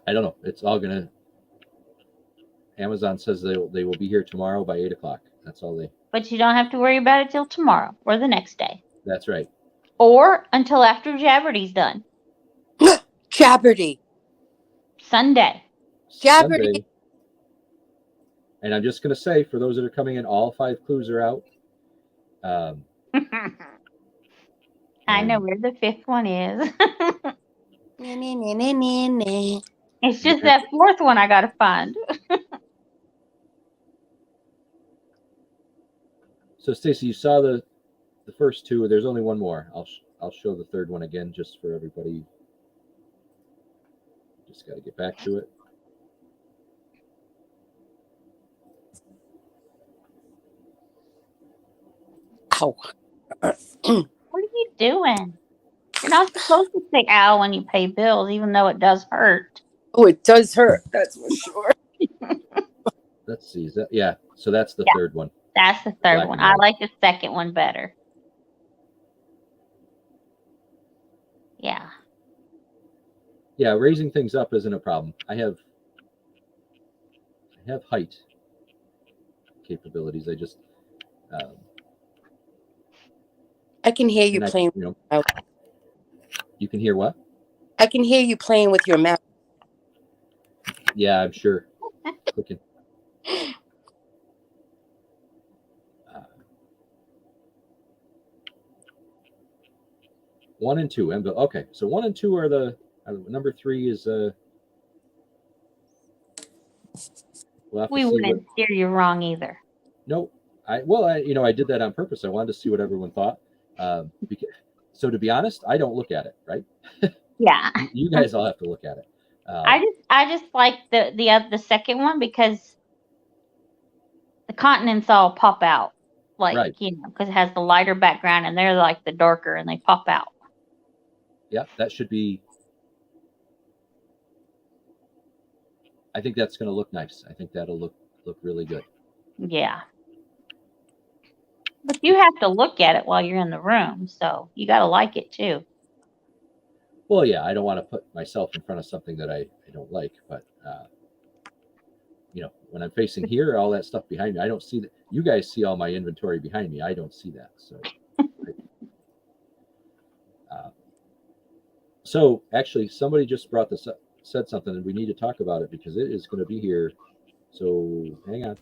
I don't know. It's all gonna. Amazon says they will be here tomorrow by 8:00. That's all they. But you don't have to worry about it till tomorrow or the next day. That's right. Or until after Jabberdy's done. Jabberdy. Sunday. Jabberdy. And I'm just going to say, for those that are coming in, all 5 clues are out. I know where the 5th one is. It's just that 4th one I got to find. So, Stacy, you saw the first 2. There's only one more. I'll show the 3rd one again just for everybody. Just got to get back to it. Ow. What are you doing? You're not supposed to say ow when you pay bills, even though it does hurt. Oh, it does hurt. That's for sure. Let's see. Is that, yeah. So that's the 3rd one. That's the 3rd one. I like the 2nd one better. Yeah. Yeah, raising things up isn't a problem. I have height capabilities. I just I can hear you playing. You can hear what? I can hear you playing with your mouth. Yeah, I'm sure. Clicking. 1 and 2. Okay, so 1 and 2 are the number 3 is we wouldn't steer you wrong either. No, I did that on purpose. I wanted to see what everyone thought. So to be honest, I don't look at it, right? Yeah. You guys all have to look at it. I just like the 2nd one because the continents all pop out, like right. because it has the lighter background and they're like the darker and they pop out. Yeah, that should be. I think that's going to look nice. I think that'll look really good. Yeah. But you have to look at it while you're in the room, so you got to like it too. Well, yeah, I don't want to put myself in front of something that I don't like, but when I'm facing here, all that stuff behind me, I don't see that. You guys see all my inventory behind me. I don't see that. So, so actually, somebody just brought this up, said something, and we need to talk about it because it is going to be here. So hang on.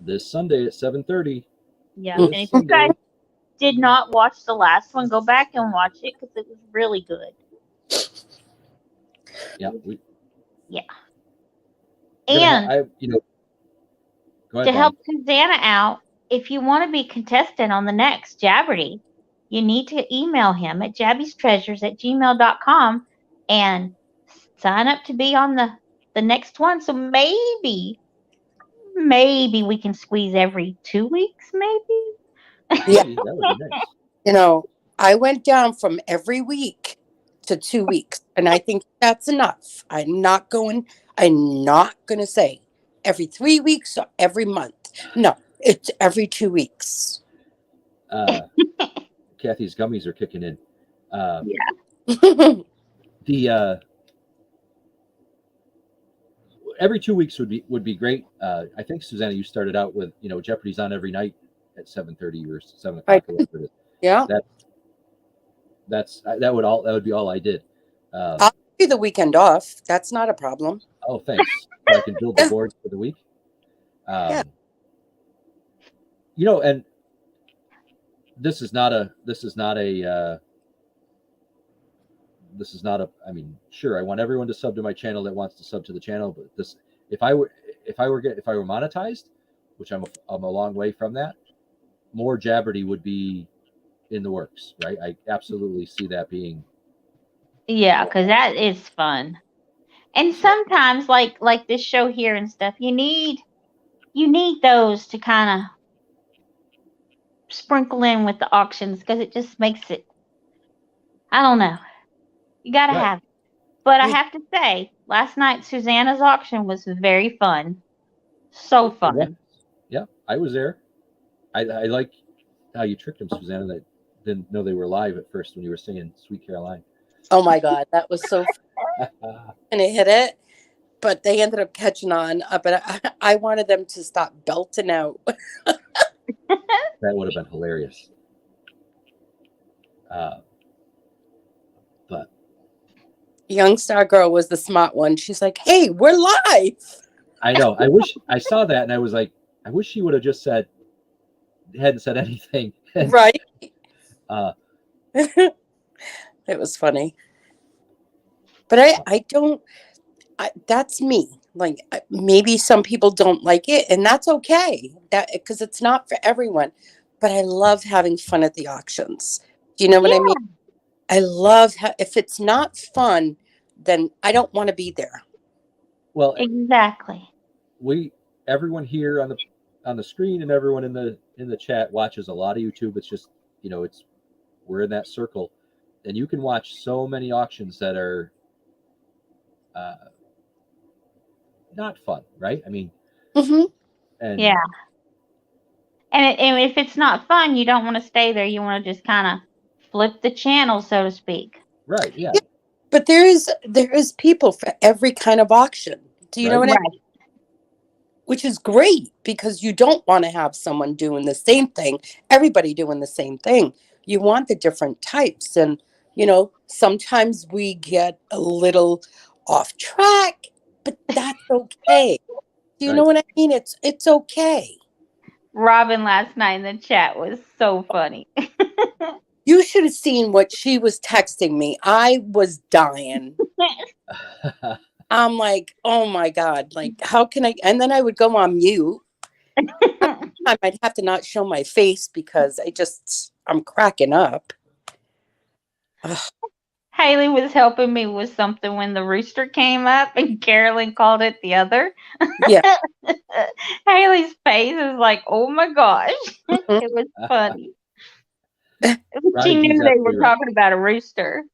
this Sunday at 7:30. Yeah. This And if you Sunday. guys did not watch the last one, go back and watch it because it was really good. Yeah. And Go ahead, to Bonnie. help Susanna out, if you want to be contestant on the next Jabberty, you need to email him at jabbystreasures@gmail.com and sign up to be on the next one. So maybe we can squeeze every 2 weeks, maybe. Yeah. Maybe, that would be nice. I went down from every week to 2 weeks, and I think that's enough. I'm not going to say every 3 weeks or every month. No, it's every 2 weeks. Kathy's gummies are kicking in. Yeah. The every 2 weeks would be great. I think Susanna, you started out with Jeopardy's on every night at 7:30 or 7 o'clock or whatever it is. Yeah. That would be all I did. I'll give you the weekend off. That's not a problem. Oh, thanks. So I can build the board for the week. Yeah. And this is not a. I mean, sure, I want everyone to sub to my channel that wants to sub to the channel, but if I were monetized, which I'm a long way from that, more Jabberty would be in the works, right? I absolutely see that being. Yeah, because that is fun. And sometimes, like this show here and stuff, you need those to kind of sprinkle in with the auctions because it just makes it. I don't know. You gotta have it. But I have to say, last night Susanna's auction was very fun. So fun. Yeah, I was there. I like how you tricked them, Susanna. That didn't know they were live at first when you were singing "Sweet Caroline." Oh my God, that was so fun. And it hit it, but they ended up catching on. But I wanted them to stop belting out. That would have been hilarious. But Young Star Girl was the smart one. She's like, "Hey, we're live." I know. I wish I saw that, and I was like, I wish she would have just hadn't said anything. Right. It was funny. But I don't. That's me. Like maybe some people don't like it, and that's okay. Because it's not for everyone. But I love having fun at the auctions. Do you know what I mean? I love if it's not fun, then I don't want to be there. Well, exactly. Everyone here on the screen and everyone in the chat watches a lot of YouTube. It's just we're in that circle, and you can watch so many auctions that are not fun, right? I mean, and if it's not fun, you don't want to stay there. You want to just kind of flip the channel, so to speak. Right. Yeah. But there is people for every kind of auction. Do you know what I mean? Which is great because you don't want to have someone doing the same thing, everybody doing the same thing. You want the different types. And, sometimes we get a little off track, but that's okay. Do you know what I mean? It's okay. Robin last night in the chat was so funny. You should have seen what she was texting me. I was dying. I'm like, oh my God, like, how can I? And then I would go on mute. I might have to not show my face because I'm cracking up. Ugh. Haley was helping me with something when the rooster came up and Carolyn called it the other. Yeah. Haley's face was like, oh my gosh. It was funny. She knew they were talking about a rooster.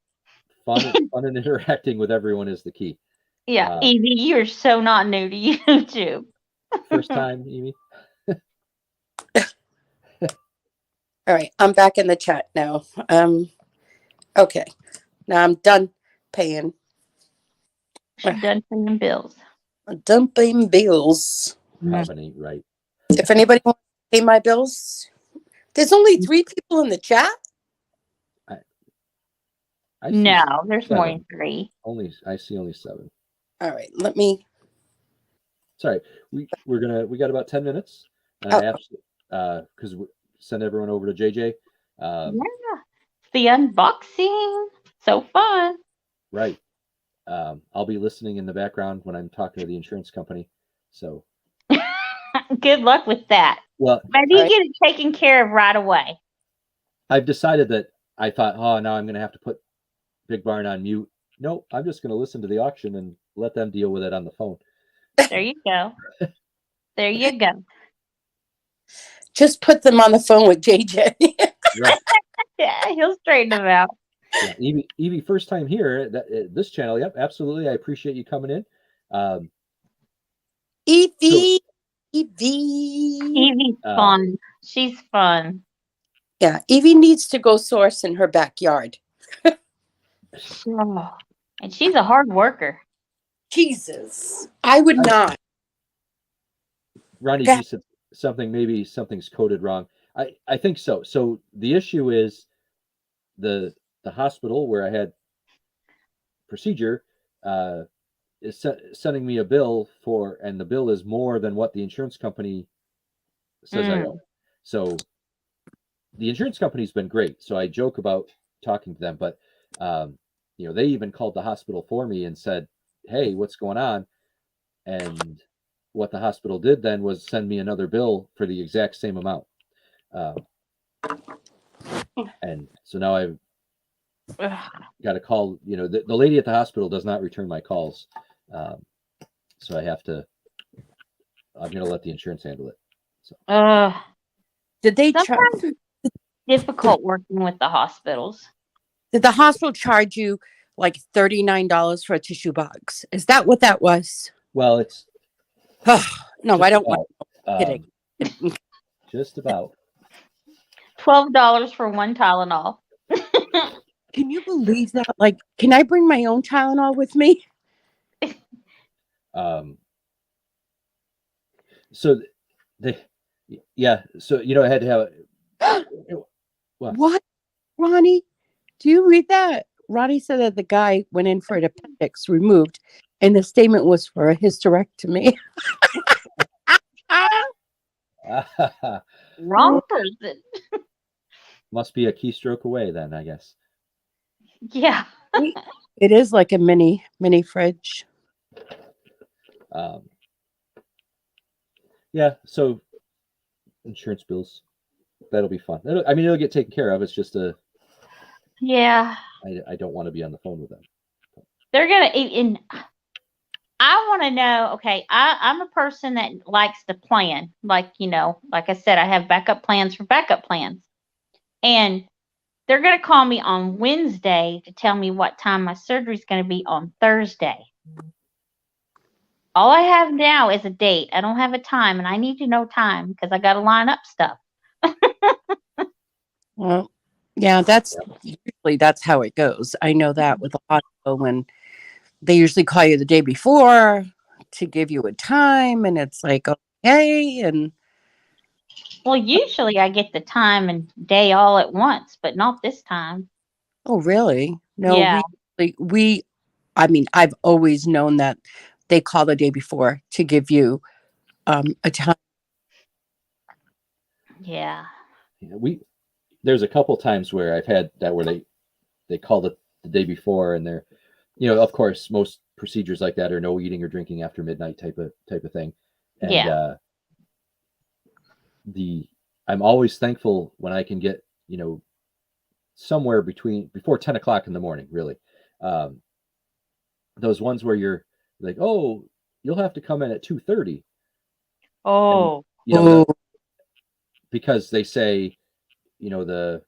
Fun and interacting with everyone is the key. Yeah, Evie, you're so not new to YouTube. First time, Evie? All right, I'm back in the chat now. Okay, now I'm done paying. She's done paying bills. I'm done paying bills. Robin, right. If anybody wants to pay my bills, there's only 3 people in the chat. No, there's more than 3. I see only 7. All right, let me. Sorry, we got about 10 minutes. Because send everyone over to JJ. Yeah. The unboxing. So fun. Right. I'll be listening in the background when I'm talking to the insurance company. So, Good luck with that. well, Maybe you get it taken care of right away. I've decided that I thought, oh, now I'm going to have to put Big Barn on mute. Nope, I'm just going to listen to the auction and let them deal with it on the phone. There you go. There you go. Just put them on the phone with JJ. Right. Yeah, he'll straighten them out. Yeah, Evie, first time here. This channel. Yep, absolutely. I appreciate you coming in. Evie. Evie's fun. She's fun. Yeah, Evie needs to go source in her backyard. Oh, and she's a hard worker. Jesus. I would not. Ronnie G said something, maybe something's coded wrong. I think so. So the issue is the hospital where I had procedure is sending me a bill for, and the bill is more than what the insurance company says I owe. So the insurance company's been great. So I joke about talking to them, but they even called the hospital for me and said, "Hey, what's going on?" And what the hospital did then was send me another bill for the exact same amount. And so now I've got to call, the lady at the hospital does not return my calls. So I'm going to let the insurance handle it. So. Did they sometimes it's difficult working with the hospitals. Did the hospital charge you like $39 for a tissue box? Is that what that was? Well, it's no, I don't want kidding. Just about $12 for one Tylenol. Can you believe that? Like, can I bring my own Tylenol with me? So I had to have what? Ronnie, do you read that? Ronnie said that the guy went in for an appendix removed, and the statement was for a hysterectomy. Wrong person. Must be a keystroke away then, I guess. Yeah. It is like a mini fridge. Yeah, so insurance bills, that'll be fun. It'll get taken care of. It's just yeah. I don't want to be on the phone with them. They're gonna I want to know, okay, I'm a person that likes to plan. Like I said, I have backup plans for backup plans. And they're going to call me on Wednesday to tell me what time my surgery is going to be on Thursday. All I have now is a date. I don't have a time, and I need to know time because I got to line up stuff. Well, yeah, that's how it goes. I know that with a hospital when they usually call you the day before to give you a time, and it's like, okay, and well, usually I get the time and day all at once, but not this time. Oh, really? No, yeah. I've always known that they call the day before to give you a time. Yeah. There's a couple times where I've had that where they call the day before, and they're, of course, most procedures like that are no eating or drinking after midnight type of thing. And yeah. I'm always thankful when I can get, somewhere before 10 o'clock in the morning, really. Those ones where you're like, oh, you'll have to come in at 2:30. Oh. And, because they say, the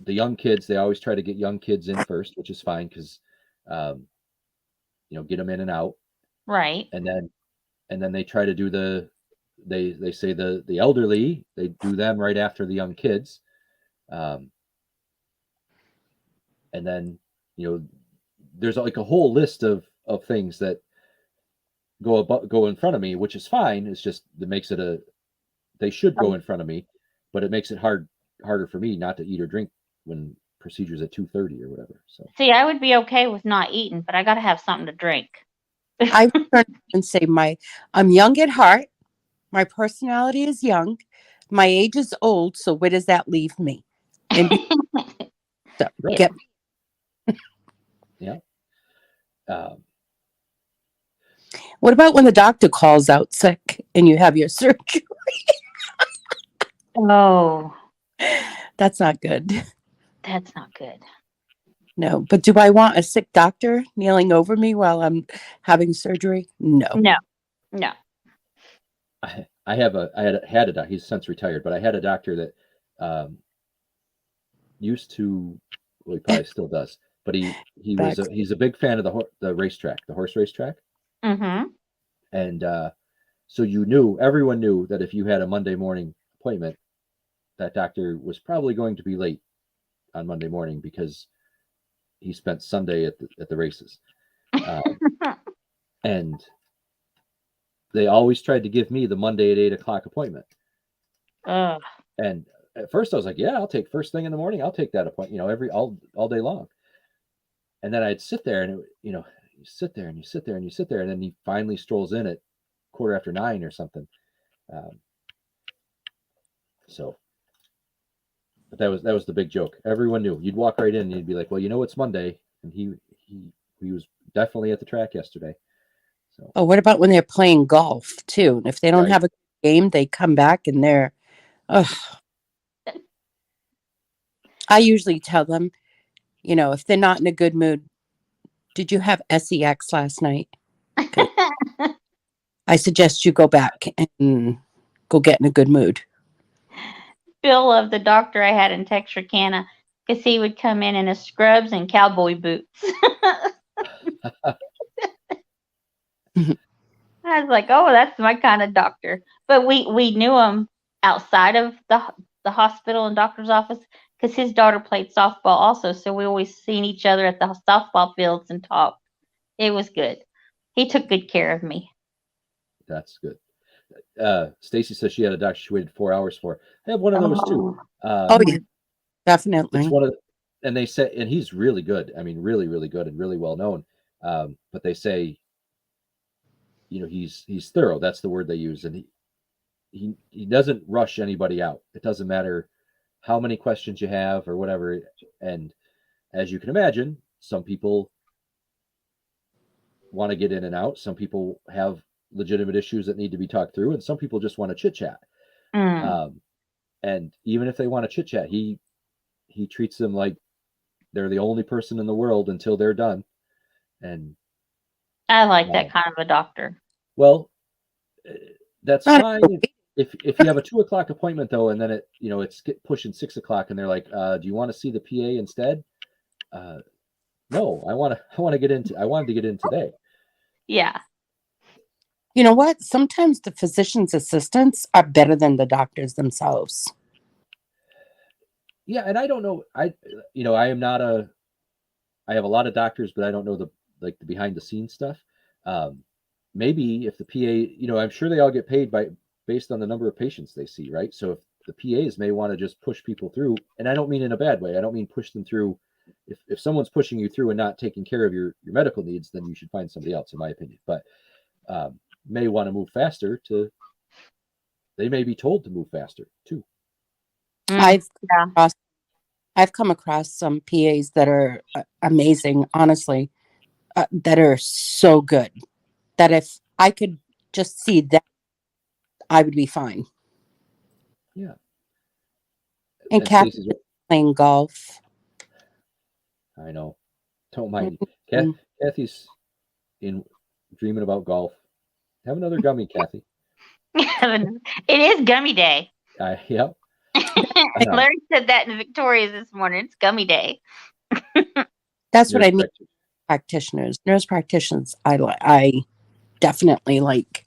young kids, they always try to get young kids in first, which is fine because, get them in and out. Right. And then they try to do they say the elderly, they do them right after the young kids. And then, there's like a whole list of things that go in front of me, which is fine. It's just, it makes it they should go in front of me, but it makes it harder for me not to eat or drink when procedures at 2:30 or whatever. So see, I would be okay with not eating, but I got to have something to drink. I turn and say I'm young at heart, My personality is young. My age is old. So where does that leave me? And so Right. get Yeah. Um, what about when the doctor calls out sick and you have your surgery? Oh, That's not good. that's not good. No. But do I want a sick doctor kneeling over me while I'm having surgery? No. No, no. I had a doc. He's since retired, but I had a doctor that um, used to. Well, he probably still does, but Back. he's a big fan of the racetrack, the horse racetrack, Mm-hmm. and so everyone knew that if you had a Monday morning appointment, that doctor was probably going to be late on Monday morning because he spent Sunday at the races, and they always tried to give me the Monday at 8 o'clock appointment. Ugh. And at first I was like, yeah, I'll take first thing in the morning. I'll take that appointment, all day long. And then I'd sit there and you sit there and you sit there and you sit there. And then he finally strolls in at 9:15 or something. Um, so, but that was the big joke. Everyone knew. You'd walk right in and you'd be like, well, it's Monday. And he was definitely at the track yesterday. So, Oh, what about when they're playing golf too? And if they don't right. have a game, they come back and they're, ugh. I usually tell them, if they're not in a good mood, did you have sex last night? I suggest you go back and go get in a good mood. Bill loved the doctor I had in Texarkana because he would come in his scrubs and cowboy boots. I was like, oh, that's my kind of doctor. But we knew him outside of the hospital and doctor's office because his daughter played softball also. So we always seen each other at the softball fields and talked. It was good. He took good care of me. That's good. Stacy says she had a doctor she waited 4 hours for. I have one of those too. Oh, Oh, yeah, It's definitely. one of and they say, and he's really good. I mean, really, really good and really well known. But they say, he's thorough. That's the word they use, and he doesn't rush anybody out. It doesn't matter how many questions you have or whatever. And as you can imagine, some people want to get in and out. Some people have legitimate issues that need to be talked through, and some people just want to chit chat. mm, And even if they want to chit chat, he treats them like they're the only person in the world until they're done. And I like that kind of a doctor. well, that's Not fine if you have a 2 o'clock appointment though, and then it's pushing 6 o'clock, and they're like, do you want to see the PA instead? No, I wanted to get in today. Yeah. You know what? Sometimes the physician's assistants are better than the doctors themselves. Yeah, and I don't know. I have a lot of doctors, but I don't know the behind the scenes stuff. Maybe if the PA, I'm sure they all get paid based on the number of patients they see, right? So if the PAs may want to just push people through, and I don't mean in a bad way. I don't mean push them through. If someone's pushing you through and not taking care of your medical needs, then you should find somebody else, in my opinion. But may want to move faster they may be told to move faster too. Yeah. I've come across some PAs that are amazing, honestly, that are so good that if I could just see that, I would be fine. Yeah. And Kathy's playing golf. I know. Don't mind. Mhm. Kathy's in dreaming about golf. Have another gummy, Kathy. It is gummy day. Yep. Larry said that in Victoria's this morning. It's gummy day. That's what I mean. Practitioners, nurse practitioners, I definitely like.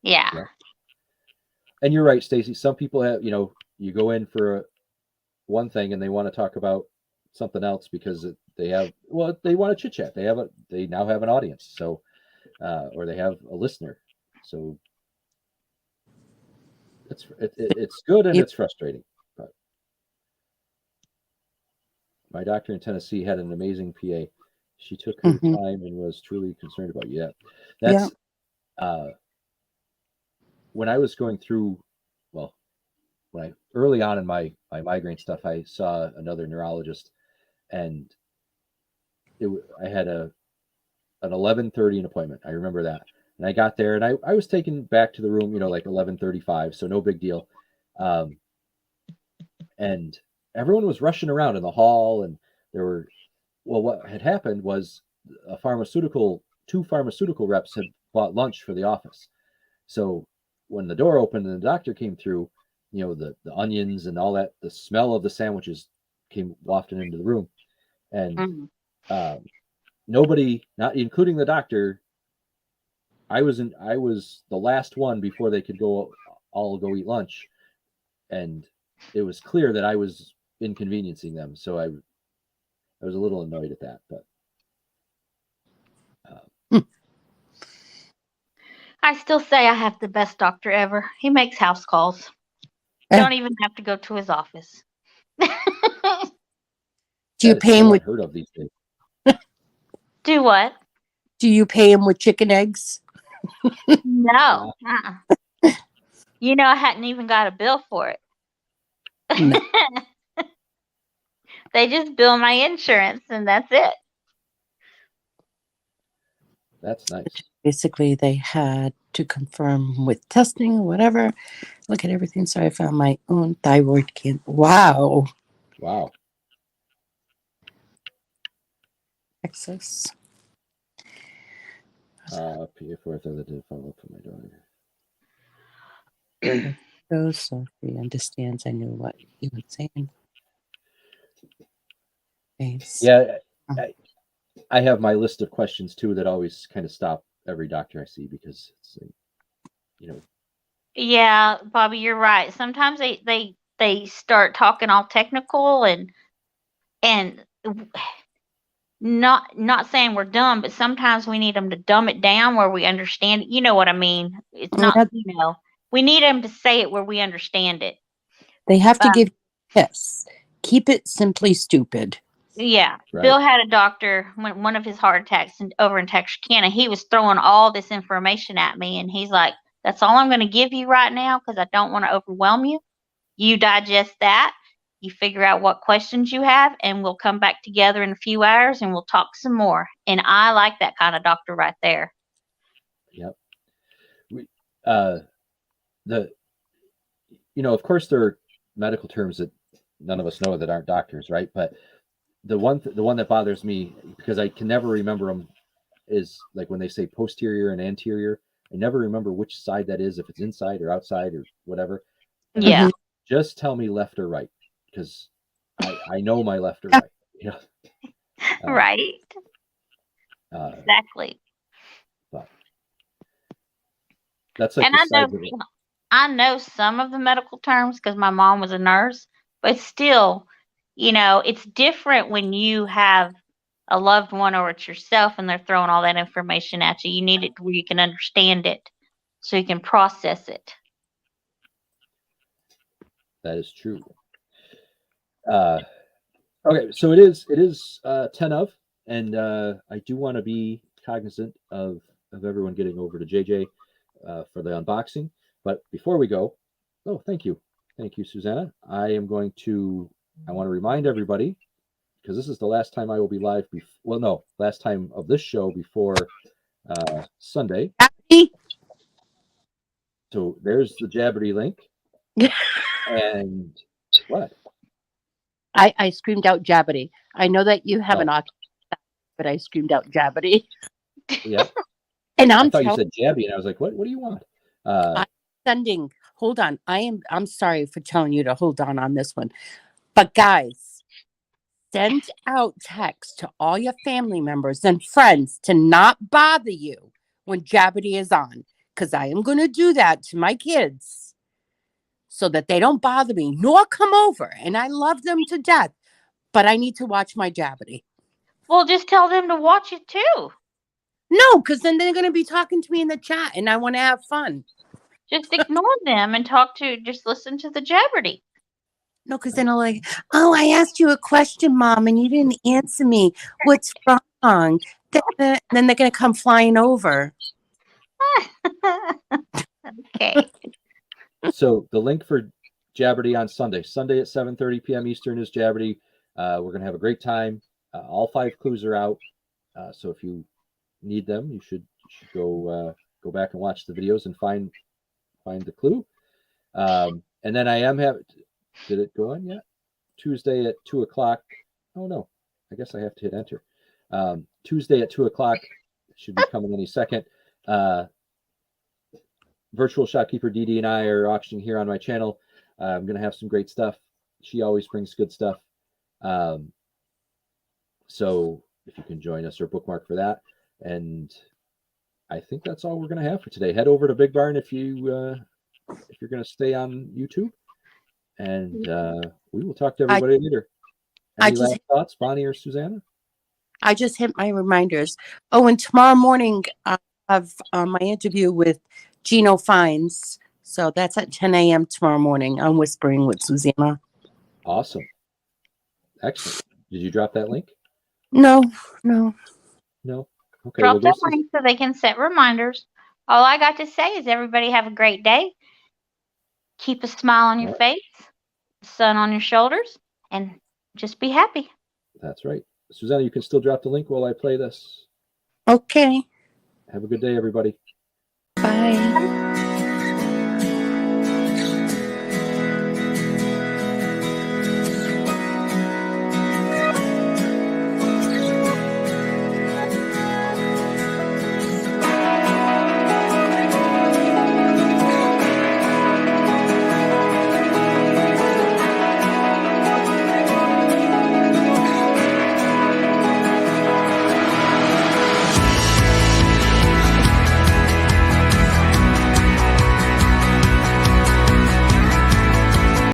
Yeah. And you're right, Stacy. Some people have, you go in for one thing and they want to talk about something else because they want to chit chat. They now have an audience, so or they have a listener. So it's good and it's frustrating. But my doctor in Tennessee had an amazing PA. She took her time and was truly concerned about you. Yeah, that's when I was going through, well, early on in my migraine stuff, I saw another neurologist, and I had an 11:30 an appointment. I remember that, and I got there, and I was taken back to the room, like 11:35, so no big deal. And everyone was rushing around in the hall, and what had happened was two pharmaceutical reps had bought lunch for the office. So when the door opened and the doctor came through, the onions and all that, the smell of the sandwiches came wafting into the room. And nobody, not including the doctor, I was the last one before they could all go eat lunch. And it was clear that I was inconveniencing them. So I was a little annoyed at that, but I still say I have the best doctor ever. He makes house calls. Don't even have to go to his office. Do you pay him with unheard of these days? Do what? Do you pay him with chicken eggs? No. I hadn't even got a bill for it. No. They just bill my insurance, and that's it. That's nice. Basically, they had to confirm with testing or whatever. Look at everything. So I found my own thyroid cancer. Wow. Texas. PA4 that did follow up for my daughter. So he understands. I knew what he was saying. Thanks. Yeah, I have my list of questions too that always kind of stop every doctor I see, because it's Yeah, Bobby, you're right. Sometimes they start talking all technical and not saying we're dumb, but sometimes we need them to dumb it down where we understand it. You know what I mean? It's not, we need them to say it where we understand it. They have to give yes. Keep it simply stupid. Yeah. Right. Bill had a doctor when one of his heart attacks over in Texarkana. He was throwing all this information at me, and he's like, that's all I'm going to give you right now because I don't want to overwhelm you. You digest that. You figure out what questions you have, and we'll come back together in a few hours and we'll talk some more. And I like that kind of doctor right there. Yep. Of course there are medical terms that none of us know that aren't doctors, right? But the one that bothers me, because I can never remember them, is like when they say posterior and anterior. I never remember which side that is, if it's inside or outside or whatever. And yeah. Just tell me left or right, because I know my left or right. Right. Exactly. But that's like, and I know some of the medical terms because my mom was a nurse, but still, it's different when you have a loved one or it's yourself and they're throwing all that information at you. You need it where you can understand it so you can process it. That is true. Okay, so it is 10 of, and I do want to be cognizant of everyone getting over to JJ for the unboxing. But before we go, thank you, Susanna. I want to remind everybody, because this is the last time I will be live. Last time of this show before Sunday. So there's the Jabberty link. And what? I screamed out Jabberty. I know that you have an ocular, but I screamed out Jabberty. Yeah. And I thought you said Jabby, and I was like, what do you want? I'm sending. Hold on. I'm sorry for telling you to hold on this one. But guys, send out text to all your family members and friends to not bother you when Jabberty is on. Because I am going to do that to my kids so that they don't bother me nor come over. And I love them to death. But I need to watch my Jabberty. Well, just tell them to watch it too. No, because then they're going to be talking to me in the chat and I want to have fun. Just ignore them and just listen to the Jabberty. No, because then they're like, oh, I asked you a question, Mom, and you didn't answer me. What's wrong? Then they're going to come flying over. Okay. So the link for Jabberty on Sunday at 7:30 p.m. Eastern is Jabberty. We're gonna have a great time. All 5 clues are out. So if you need them, you should go back and watch the videos and find the clue. And then I am having. Did it go on yet? Tuesday at 2:00. Oh no, I guess I have to hit enter. Tuesday at 2:00 should be coming any second. Virtual Shopkeeper DD and I are auctioning here on my channel. I'm going to have some great stuff. She always brings good stuff. So if you can join us or bookmark for that. And I think that's all we're going to have for today. Head over to Big Barn if you're going to stay on YouTube. And we will talk to everybody later. Any last thoughts, Bonnie or Susanna? I just hit my reminders. Oh, and tomorrow morning I have my interview with Gino Fines. So that's at 10 a.m. tomorrow morning. I'm whispering with Susanna. Awesome. Excellent. Did you drop that link? No. Okay. Drop that link so they can set reminders. All I got to say is everybody have a great day. Keep a smile on your face, sun on your shoulders, and just be happy. That's right. Susanna, you can still drop the link while I play this. Okay. Have a good day, everybody. Bye.